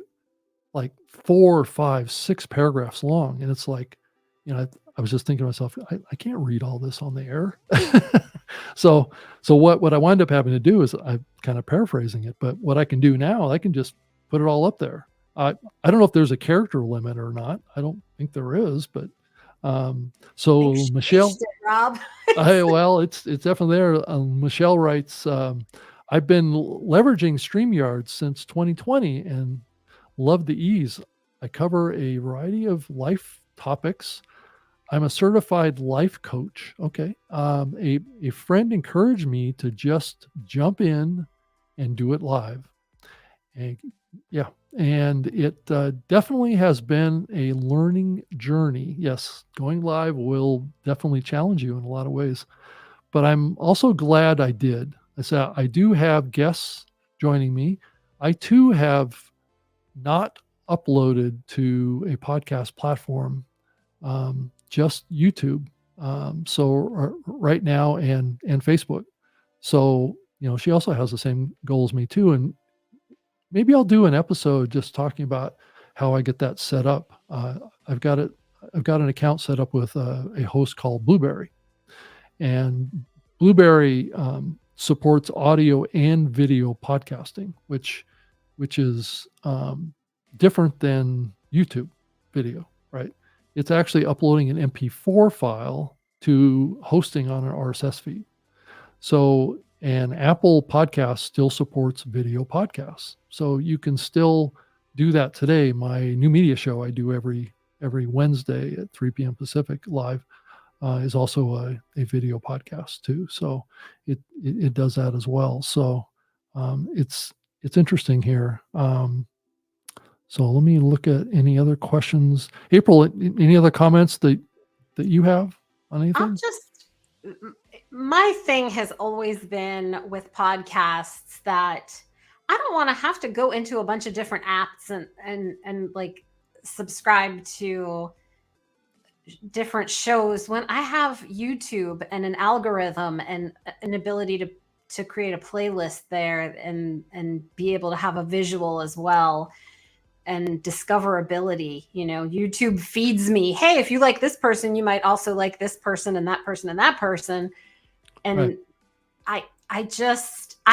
4 or 5, 6 paragraphs long. And it's like, I was just thinking to myself, I can't read all this on the air. So what I wind up having to do is I'm kind of paraphrasing it, but what I can do now, I can just put it all up there. I don't know if there's a character limit or not. I don't think there is, but so They've Michelle, changed it, Rob. well, it's definitely there. Michelle writes, I've been leveraging StreamYard since 2020 and love the ease. I cover a variety of life topics. I'm a certified life coach. Okay. A friend encouraged me to just jump in and do it live. And yeah, and it definitely has been a learning journey. Yes, going live will definitely challenge you in a lot of ways, but I'm also glad I did. I said I do have guests joining me. I too have not uploaded to a podcast platform, just YouTube. So right now and Facebook. So she also has the same goal as me too, and maybe I'll do an episode just talking about how I get that set up. I've got an account set up with a host called Blueberry, and Blueberry supports audio and video podcasting, which is different than YouTube video, right? It's actually uploading an MP4 file to hosting on an RSS feed. So, and Apple Podcasts still supports video podcasts. So you can still do that today. My new media show I do every Wednesday at 3 p.m. Pacific live is also a video podcast too. So it does that as well. So it's interesting here. So let me look at any other questions. April, any other comments that you have on anything? My thing has always been with podcasts that I don't want to have to go into a bunch of different apps and like subscribe to different shows when I have YouTube and an algorithm and an ability to create a playlist there and be able to have a visual as well. And discoverability, YouTube feeds me, hey, if you like this person, you might also like this person and that person and that person. And right. I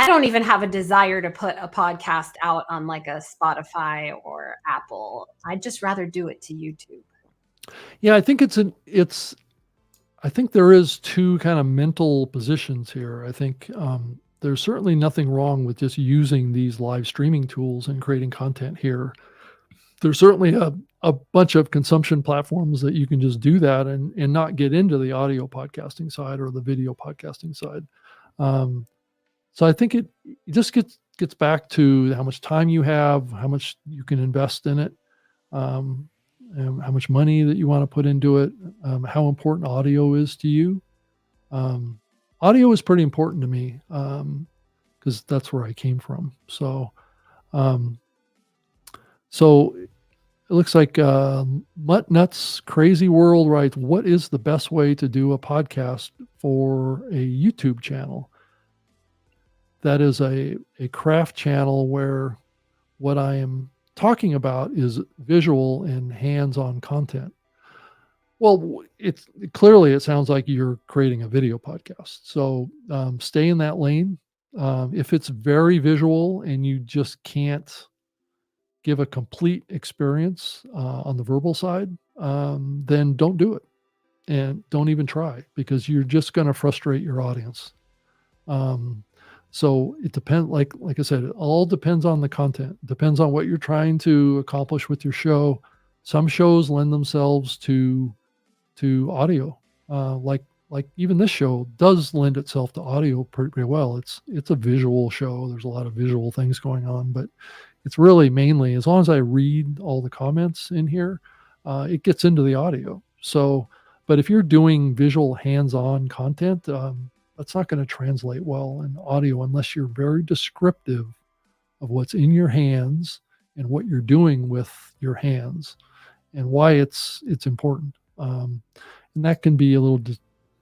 don't even have a desire to put a podcast out on like a Spotify or Apple. I'd just rather do it to YouTube. Yeah, I think I think there is two kind of mental positions here. I think there's certainly nothing wrong with just using these live streaming tools and creating content here. There's certainly a bunch of consumption platforms that you can just do that and not get into the audio podcasting side or the video podcasting side. So I think it just gets back to how much time you have, how much you can invest in it, and how much money that you want to put into it, how important audio is to you. Audio is pretty important to me because that's where I came from. So it looks like Mutt Nuts Crazy World writes, what is the best way to do a podcast for a YouTube channel? That is a craft channel where what I am talking about is visual and hands-on content. Well, it sounds like you're creating a video podcast. So stay in that lane. If it's very visual and you just can't give a complete experience on the verbal side, then don't do it and don't even try because you're just going to frustrate your audience. So it depends, like I said, it all depends on the content, depends on what you're trying to accomplish with your show. Some shows lend themselves to audio, like even this show does lend itself to audio pretty well. It's a visual show. There's a lot of visual things going on, but it's really mainly, as long as I read all the comments in here, it gets into the audio. So, but if you're doing visual hands-on content, that's not going to translate well in audio unless you're very descriptive of what's in your hands and what you're doing with your hands and why it's important. And that can be a little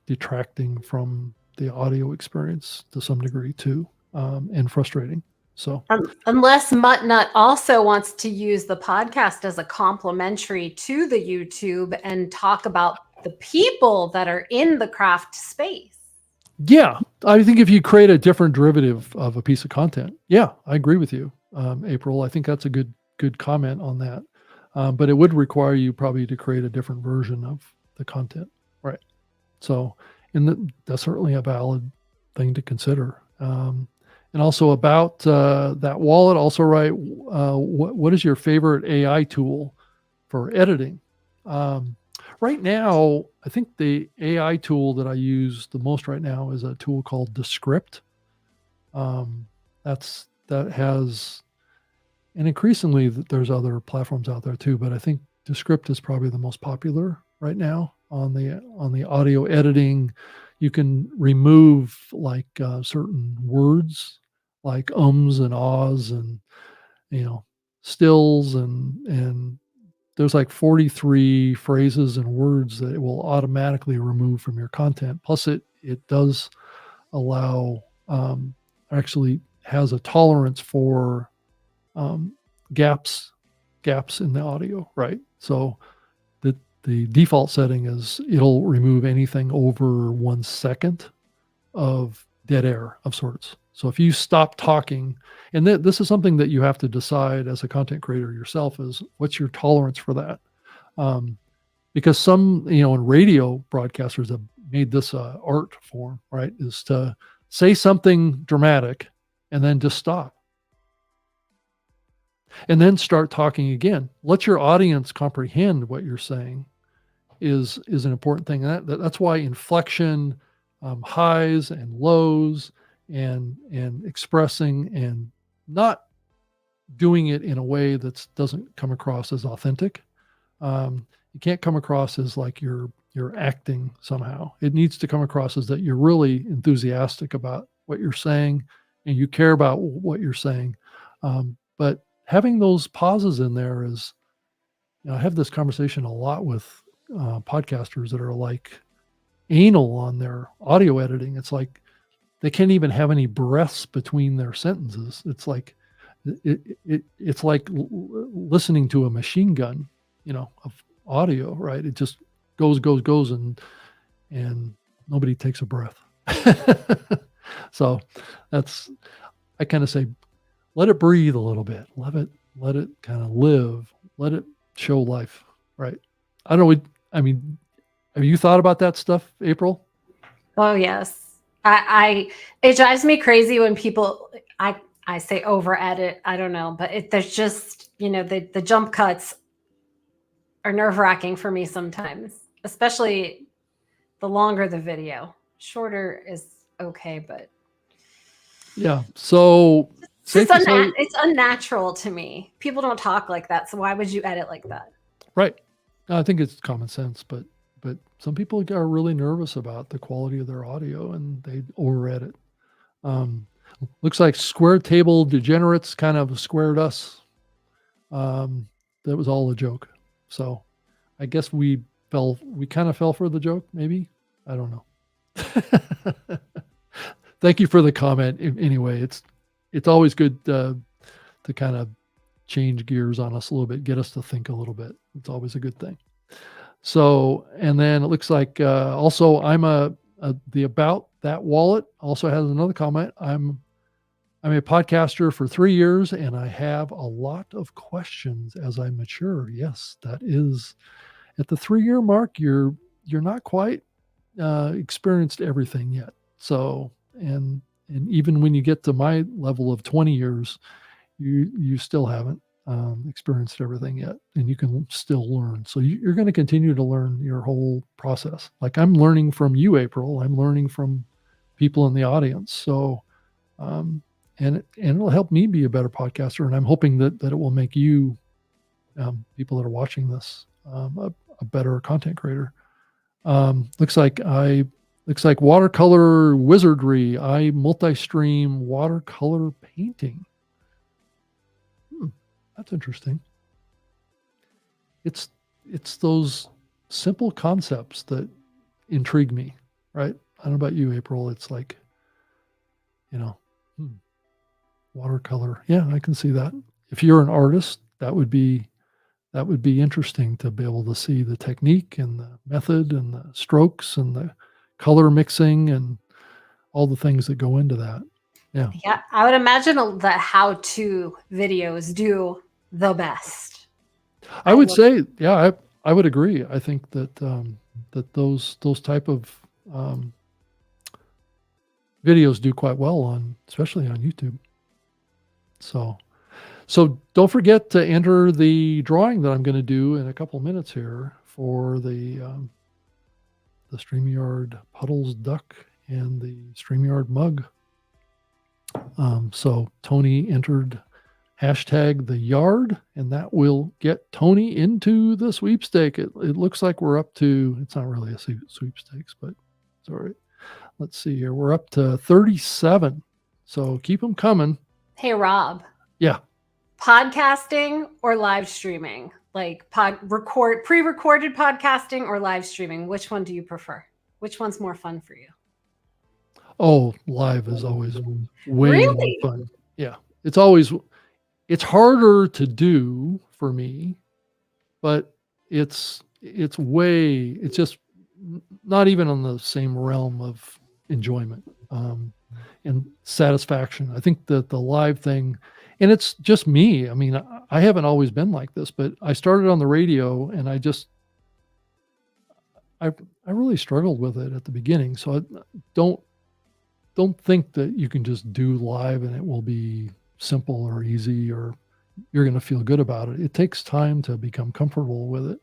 detracting from the audio experience to some degree too, and frustrating. So unless Muttnut also wants to use the podcast as a complementary to the YouTube and talk about the people that are in the craft space. Yeah, I think if you create a different derivative of a piece of content, yeah, I agree with you, April. I think that's a good comment on that. But it would require you probably to create a different version of the content, right? So, that's certainly a valid thing to consider. And also about that wallet, also right, what is your favorite AI tool for editing? Right now, I think the AI tool that I use the most right now is a tool called Descript. That has, and increasingly there's other platforms out there too, but I think Descript is probably the most popular right now on the audio editing. You can remove like certain words like ums and ahs and stills and there's like 43 phrases and words that it will automatically remove from your content. Plus, it does allow, actually has a tolerance for gaps in the audio, right? So the default setting is it'll remove anything over 1 second of dead air of sorts. So if you stop talking, and this is something that you have to decide as a content creator yourself, is what's your tolerance for that? Because some, in radio broadcasters have made this art form, right? Is to say something dramatic and then just stop. And then start talking again. Let your audience comprehend what you're saying is an important thing. And that's why inflection, highs and lows, and expressing and not doing it in a way that doesn't come across as authentic. You can't come across as like you're acting somehow. It needs to come across as that you're really enthusiastic about what you're saying and you care about what you're saying. But having those pauses in there is, I have this conversation a lot with podcasters that are like anal on their audio editing. It's like they can't even have any breaths between their sentences. It's like it's like listening to a machine gun, of audio, right? It just goes, and nobody takes a breath. So I kind of say, let it breathe a little bit. Let it kind of live. Let it show life, right? I don't know. Have you thought about that stuff, April? Oh yes. It drives me crazy when people, I say over edit. I don't know, but there's just, the jump cuts are nerve wracking for me sometimes, especially the longer the video. Shorter is okay, but yeah. So it's unnatural to me. People don't talk like that. So why would you edit like that? Right. I think it's common sense, but some people are really nervous about the quality of their audio and they over edit. Looks like Square Table Degenerates kind of squared us. That was all a joke. So I guess we kind of fell for the joke, maybe. I don't know. Thank you for the comment. Anyway, it's always good to kind of change gears on us a little bit, get us to think a little bit. It's always a good thing. So, and then it looks like also I'm the About That Wallet also has another comment. I'm a podcaster for 3 years and I have a lot of questions as I mature. Yes, that is at the 3-year mark. You're not quite experienced everything yet. So, and even when you get to my level of 20 years, you still haven't experienced everything yet, and you can still learn. So you're going to continue to learn your whole process. Like I'm learning from you, April. I'm learning from people in the audience. So, and it'll help me be a better podcaster. And I'm hoping that it will make you, people that are watching this, a better content creator. Looks like watercolor wizardry. I multi-stream watercolor painting. That's interesting. It's those simple concepts that intrigue me, right? I don't know about you, April. It's like, watercolor. Yeah, I can see that. If you're an artist, that would be that would be interesting to be able to see the technique and the method and the strokes and the color mixing and all the things that go into that. Yeah. Yeah, I would imagine the how-to videos do the best. I would say, yeah, I would agree. I think that that those type of videos do quite well especially on YouTube. So don't forget to enter the drawing that I'm going to do in a couple minutes here for the StreamYard Puddles Duck and the StreamYard mug. So Tony entered hashtag the yard, and that will get Tony into the sweepstake. It looks like we're up to, it's not really a sweepstakes, but it's all right. Let's see here. We're up to 37. So keep them coming. Hey, Rob. Yeah. Podcasting or live streaming? Like pre-recorded podcasting or live streaming? Which one do you prefer? Which one's more fun for you? Oh, live is always way Really? more fun. Yeah. It's harder to do for me, but it's just not even on the same realm of enjoyment and satisfaction. I think that the live thing, and it's just me. I mean, I haven't always been like this, but I started on the radio and I really struggled with it at the beginning. So I don't think that you can just do live and it will be simple or easy or you're going to feel good about it. It takes time to become comfortable with it.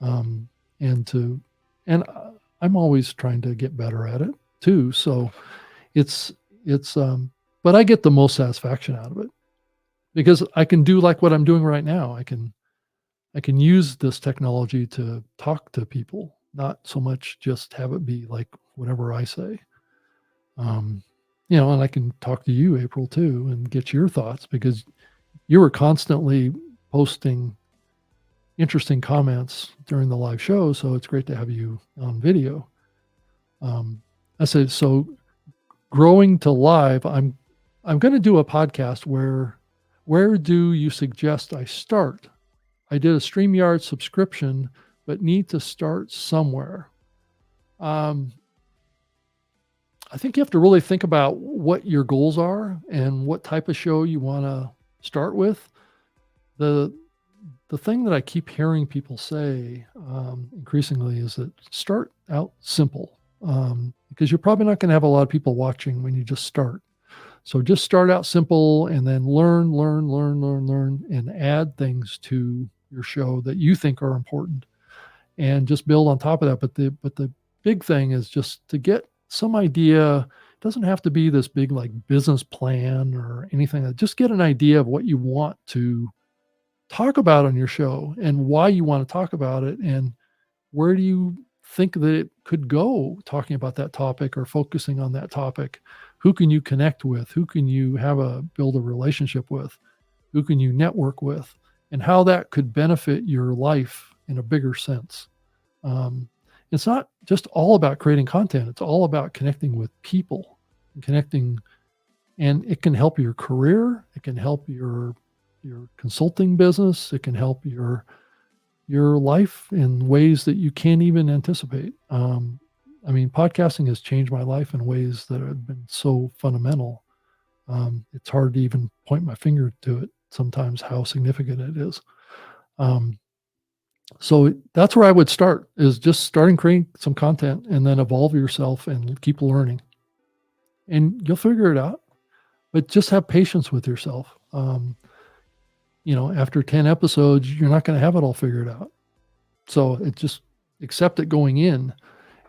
And I'm always trying to get better at it too. So but I get the most satisfaction out of it because I can do like what I'm doing right now. I can use this technology to talk to people, not so much just have it be like whatever I say. And I can talk to you, April, too, and get your thoughts because you were constantly posting interesting comments during the live show. So it's great to have you on video. I said, so growing to live, I'm going to do a podcast where do you suggest I start? I did a StreamYard subscription, but need to start somewhere. I think you have to really think about what your goals are and what type of show you want to start with. The thing that I keep hearing people say increasingly is that start out simple because you're probably not going to have a lot of people watching when you just start. So just start out simple and then learn, and add things to your show that you think are important and just build on top of that. But the big thing is just to get some idea. It doesn't have to be this big like business plan or anything. Just get an idea of what you want to talk about on your show and why you want to talk about it and where do you think that it could go talking about that topic or focusing on that topic. Who can you connect with? Who can you build a relationship with? Who can you network with? And how that could benefit your life in a bigger sense. It's not just all about creating content. It's all about connecting with people and it can help your career. It can help your consulting business. It can help your life in ways that you can't even anticipate. I mean, podcasting has changed my life in ways that have been so fundamental. It's hard to even point my finger to it sometimes how significant it is. So that's where I would start, is just starting creating some content and then evolve yourself and keep learning. And you'll figure it out, but just have patience with yourself. After 10 episodes, you're not going to have it all figured out. So it just accept it going in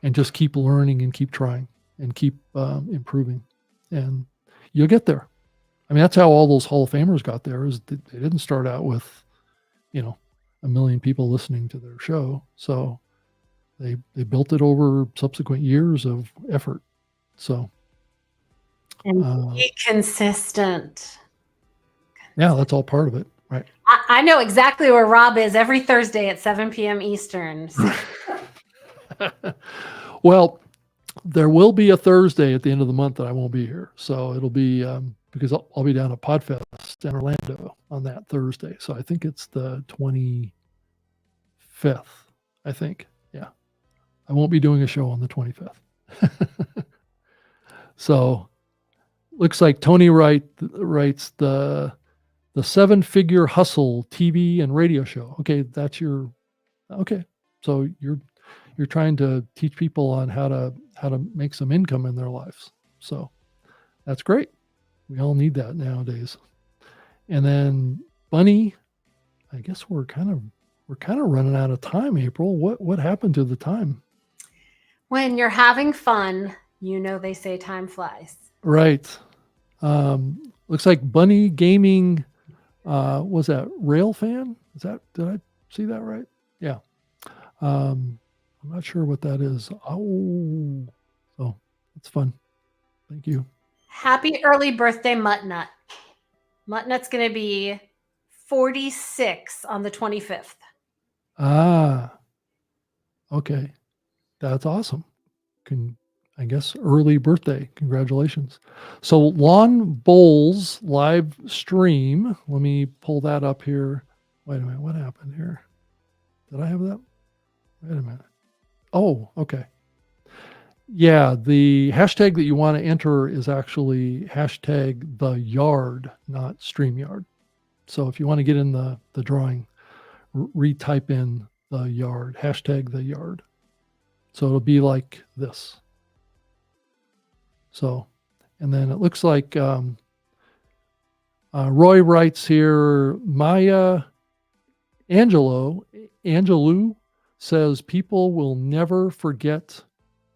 and just keep learning and keep trying and keep improving, and you'll get there. I mean, that's how all those Hall of Famers got there, is they didn't start out with, 1 million people listening to their show. So they built it over subsequent years of effort. So. And be consistent. Yeah, that's all part of it. Right. I know exactly where Rob is every Thursday at 7 p.m. Eastern. So. Well, there will be a Thursday at the end of the month that I won't be here. So it'll be because I'll be down at PodFest in Orlando on that Thursday. So I think it's the 25th, I think. Yeah. I won't be doing a show on the 25th. So looks like Tony writes the 7-figure hustle TV and radio show. Okay, that's your okay. So you're trying to teach people on how to make some income in their lives. So that's great. We all need that nowadays. And then Bunny, I guess we're kind of running out of time, April. What happened to the time? When you're having fun, they say time flies. Right. Looks like Bunny Gaming was that Rail Fan? Did I see that right? Yeah. I'm not sure what that is. Oh, so that's fun. Thank you. Happy early birthday, Muttnut. Muttnut's going to be 46 on the 25th. Ah, okay. That's awesome. I guess early birthday. Congratulations. So Lawn Bowls live stream. Let me pull that up here. Wait a minute. What happened here? Did I have that? Wait a minute. Oh, okay. Yeah, the hashtag that you want to enter is actually hashtag the yard, not StreamYard. So if you want to get in the drawing, retype in the yard, hashtag the yard. So it'll be like this. So, and then it looks like Roy writes here, Maya Angelou says people will never forget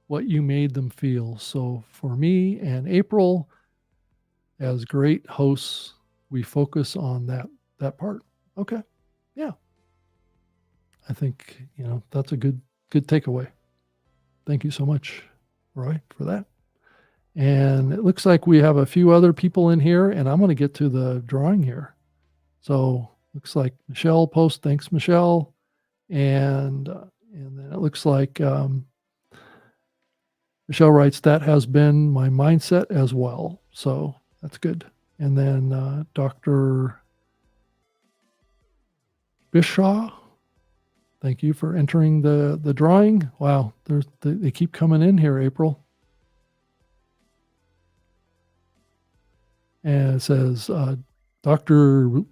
what you made them feel. So for me and April, as great hosts, we focus on that part. Okay. Yeah. I think, that's a good takeaway. Thank you so much, Roy, for that. And it looks like we have a few other people in here, and I'm going to get to the drawing here. So looks like Michelle posts. Thanks, Michelle. And then it looks like Michelle writes, that has been my mindset as well. So that's good. And then Dr. Bishaw, thank you for entering the drawing. Wow, they keep coming in here, April. And it says, Dr.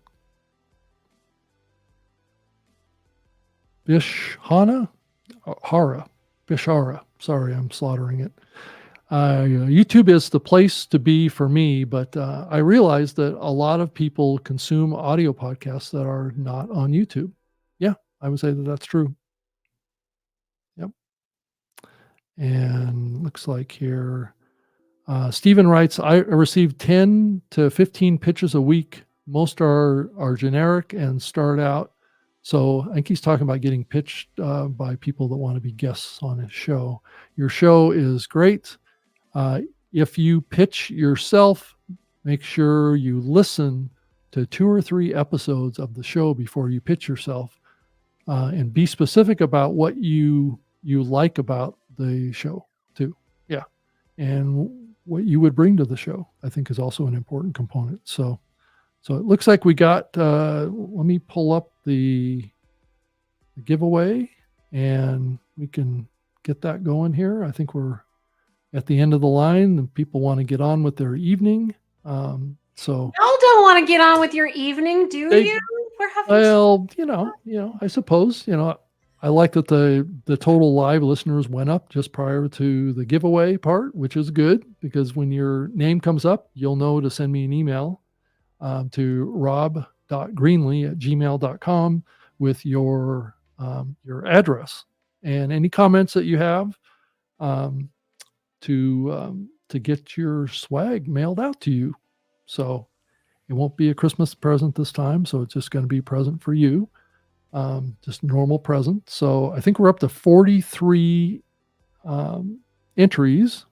Bishara. Sorry, I'm slaughtering it. YouTube is the place to be for me, but I realize that a lot of people consume audio podcasts that are not on YouTube. Yeah, I would say that that's true. Yep. And looks like here, Stephen writes, I receive 10 to 15 pitches a week. Most are generic and start out. So I think he's talking about getting pitched by people that want to be guests on his show. Your show is great. If you pitch yourself, make sure you listen to 2 or 3 episodes of the show before you pitch yourself, and be specific about what you like about the show too. Yeah. And what you would bring to the show, I think, is also an important component. So it looks like we got, let me pull up the giveaway and we can get that going here. I think we're at the end of the line and people want to get on with their evening. So y'all don't want to get on with your evening, do you? We're having I suppose, I like that the total live listeners went up just prior to the giveaway part, which is good because when your name comes up, you'll know to send me an email to rob.greenlee@gmail.com with your address and any comments that you have to get your swag mailed out to you. So it won't be a Christmas present this time. So it's just going to be a present for you. Just normal present. So I think we're up to 43 entries.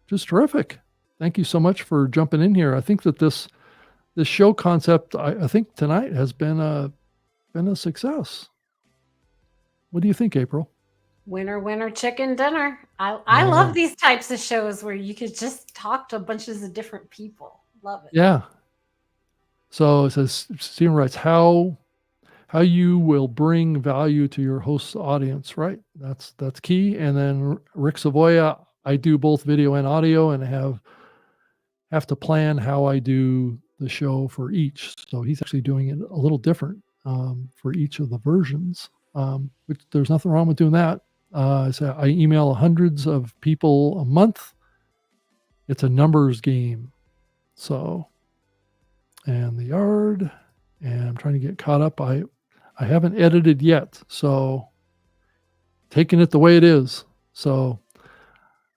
Just terrific. Thank you so much for jumping in here. I think that this show concept, I think tonight has been a success. What do you think, April? Winner, chicken dinner. I love these types of shows where you could just talk to bunches of different people. Love it. Yeah. So it says, Stephen writes, how how you will bring value to your host's audience, right? That's key. And then Rick Savoya, I do both video and audio, and have to plan how I do the show for each. So he's actually doing it a little different for each of the versions, which there's nothing wrong with doing that. So I email hundreds of people a month. It's a numbers game. So, and the yard, and I'm trying to get caught up. I haven't edited yet, so taking it the way it is. So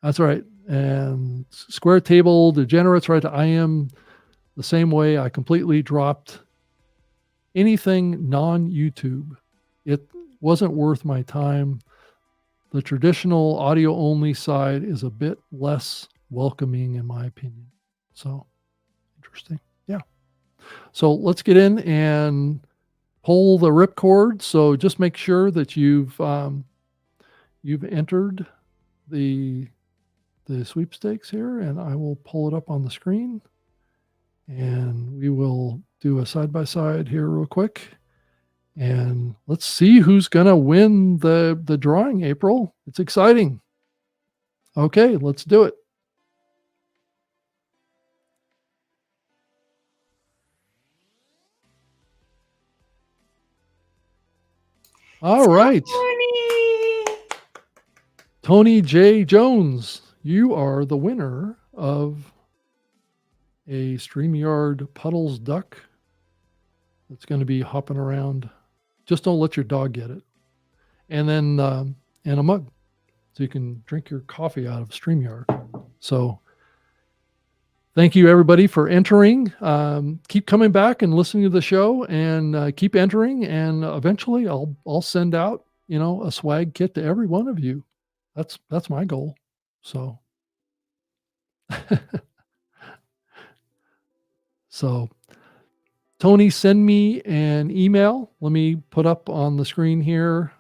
that's right. And Square Table Degenerates, right? I am the same way. I completely dropped anything non-YouTube. It wasn't worth my time. The traditional audio only side is a bit less welcoming in my opinion. So interesting. Yeah. So let's get in and pull the ripcord. So just make sure that you've entered the sweepstakes here, and I will pull it up on the screen, and we will do a side-by-side here real quick, and let's see who's gonna win the drawing, April. It's exciting. Okay, let's do it. All right. Tony J. Jones, you are the winner of a StreamYard Puddles duck that's going to be hopping around. Just don't let your dog get it. And then and a mug, so you can drink your coffee out of StreamYard. So thank you, everybody, for entering. Keep coming back and listening to the show, and keep entering. And eventually, I'll send out a swag kit to every one of you. That's my goal. So, so Tony, send me an email. Let me put up on the screen here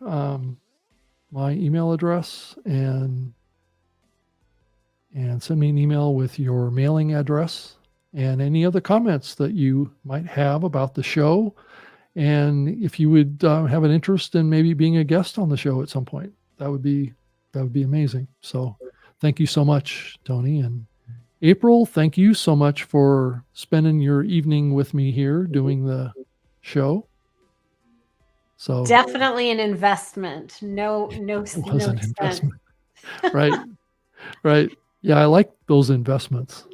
my email address, and send me an email with your mailing address and any other comments that you might have about the show. And if you would have an interest in maybe being a guest on the show at some point, that would be amazing. So thank you so much, Tony. And April, thank you so much for spending your evening with me here doing the show. So definitely an investment. No it was an investment. Right. Yeah, I like those investments.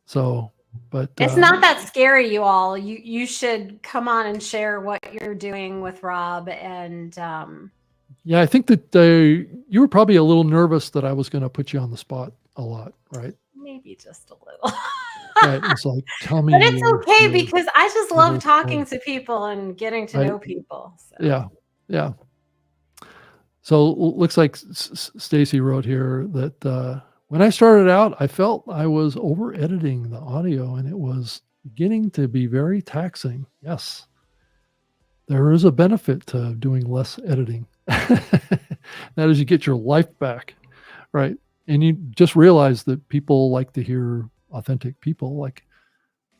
So, but it's not that scary, you all. You should come on and share what you're doing with Rob. And yeah, I think that you were probably a little nervous that I was going to put you on the spot a lot, right? Maybe just a little. Right. It's like, tell me. But it's okay, because I just love talking to people and getting to know people. So. Yeah. So looks like Stacy wrote here that when I started out, I felt I was over editing the audio, and it was beginning to be very taxing. Yes, there is a benefit to doing less editing. That is, you get your life back, right? And you just realize that people like to hear authentic people, like,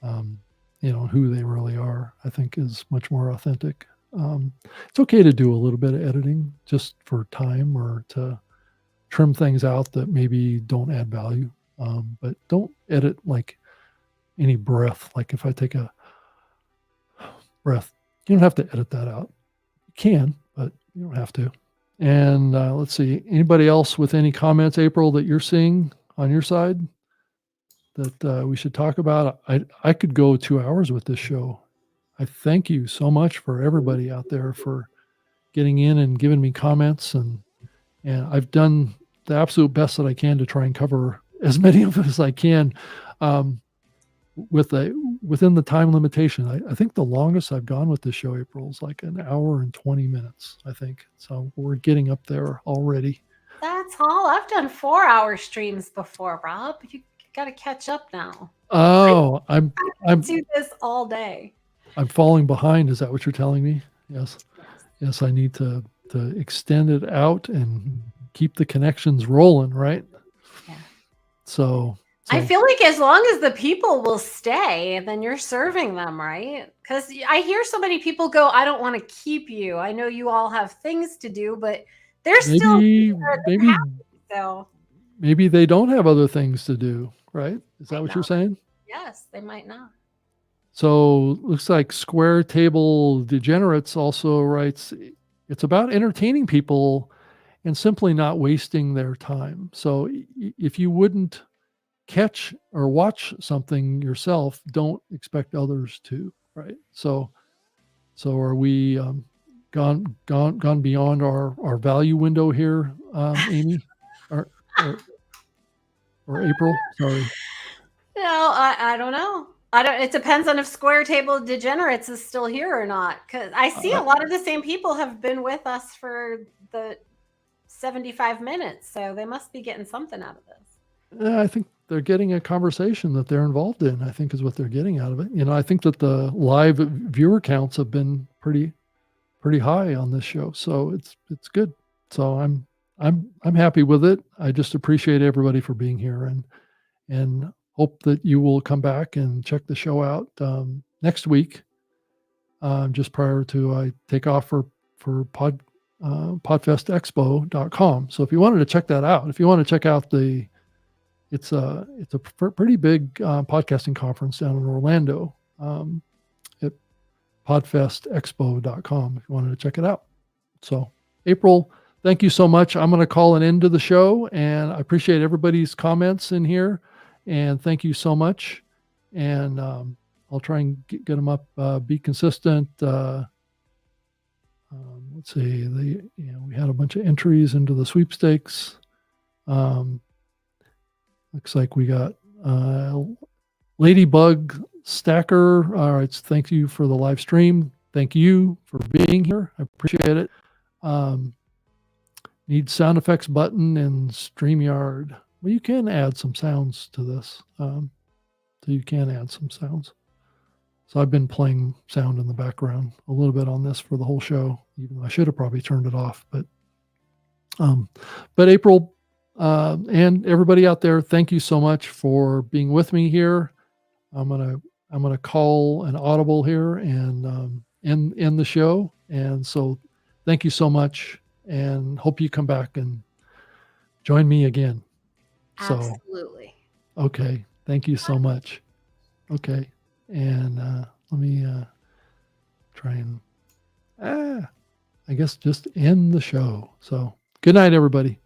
who they really are, I think is much more authentic. It's okay to do a little bit of editing just for time, or to trim things out that maybe don't add value. But don't edit like any breath. Like if I take a breath, you don't have to edit that out. You can, but you don't have to. And let's see, anybody else with any comments, April, that you're seeing on your side that we should talk about? I could go 2 hours with this show. I thank you so much for everybody out there for getting in and giving me comments, and I've done the absolute best that I can to try and cover as many of it as I can within the time limitation. I think the longest I've gone with this show, April, is like an hour and 20 minutes, I think. So we're getting up there already. That's all. I've done 4-hour streams before, Rob. You got to catch up now. Oh, I do this all day. I'm falling behind. Is that what you're telling me? Yes. I need to extend it out and keep the connections rolling, right? Yeah. So I So feel like as long as the people will stay, then you're serving them, right? Because I hear so many people go, I don't want to keep you. I know you all have things to do, but they're still maybe maybe happy. So maybe they don't have other things to do, right? Is that might what you're not. saying? Yes, they might not. So looks like Square Table Degenerates also writes, it's about entertaining people and simply not wasting their time. So if you wouldn't catch or watch something yourself, don't expect others to, right? So are we gone beyond our value window here, Amy, or or, or April? Sorry. No, I don't know. It depends on if Square Table Degenerates is still here or not. Because I see a Uh, lot of the same people have been with us for the 75 minutes. So they must be getting something out of this. I think they're getting a conversation that they're involved in, I think is what they're getting out of it. I think that the live viewer counts have been pretty high on this show. So it's good. So I'm happy with it. I just appreciate everybody for being here and hope that you will come back and check the show out next week, just prior to I take off for podfestexpo.com. So if you wanted to check that out, if you want to check out it's a pretty big podcasting conference down in Orlando at podfestexpo.com if you wanted to check it out. So April, thank you so much. I'm going to call an end to the show, and I appreciate everybody's comments in here. And thank you so much. And I'll try and get them up, be consistent. Let's see, we had a bunch of entries into the sweepstakes. Looks like we got Ladybug Stacker. All right, thank you for the live stream. Thank you for being here. I appreciate it. Need sound effects button in StreamYard. Well, you can add some sounds to this. So you can add some sounds. So I've been playing sound in the background a little bit on this for the whole show, even though I should have probably turned it off. But April and everybody out there, thank you so much for being with me here. I'm gonna call an audible here and end the show. And so thank you so much, and hope you come back and join me again. Absolutely. So, okay. Thank you so much. Okay. And let me try and, I guess, just end the show. So good night, everybody.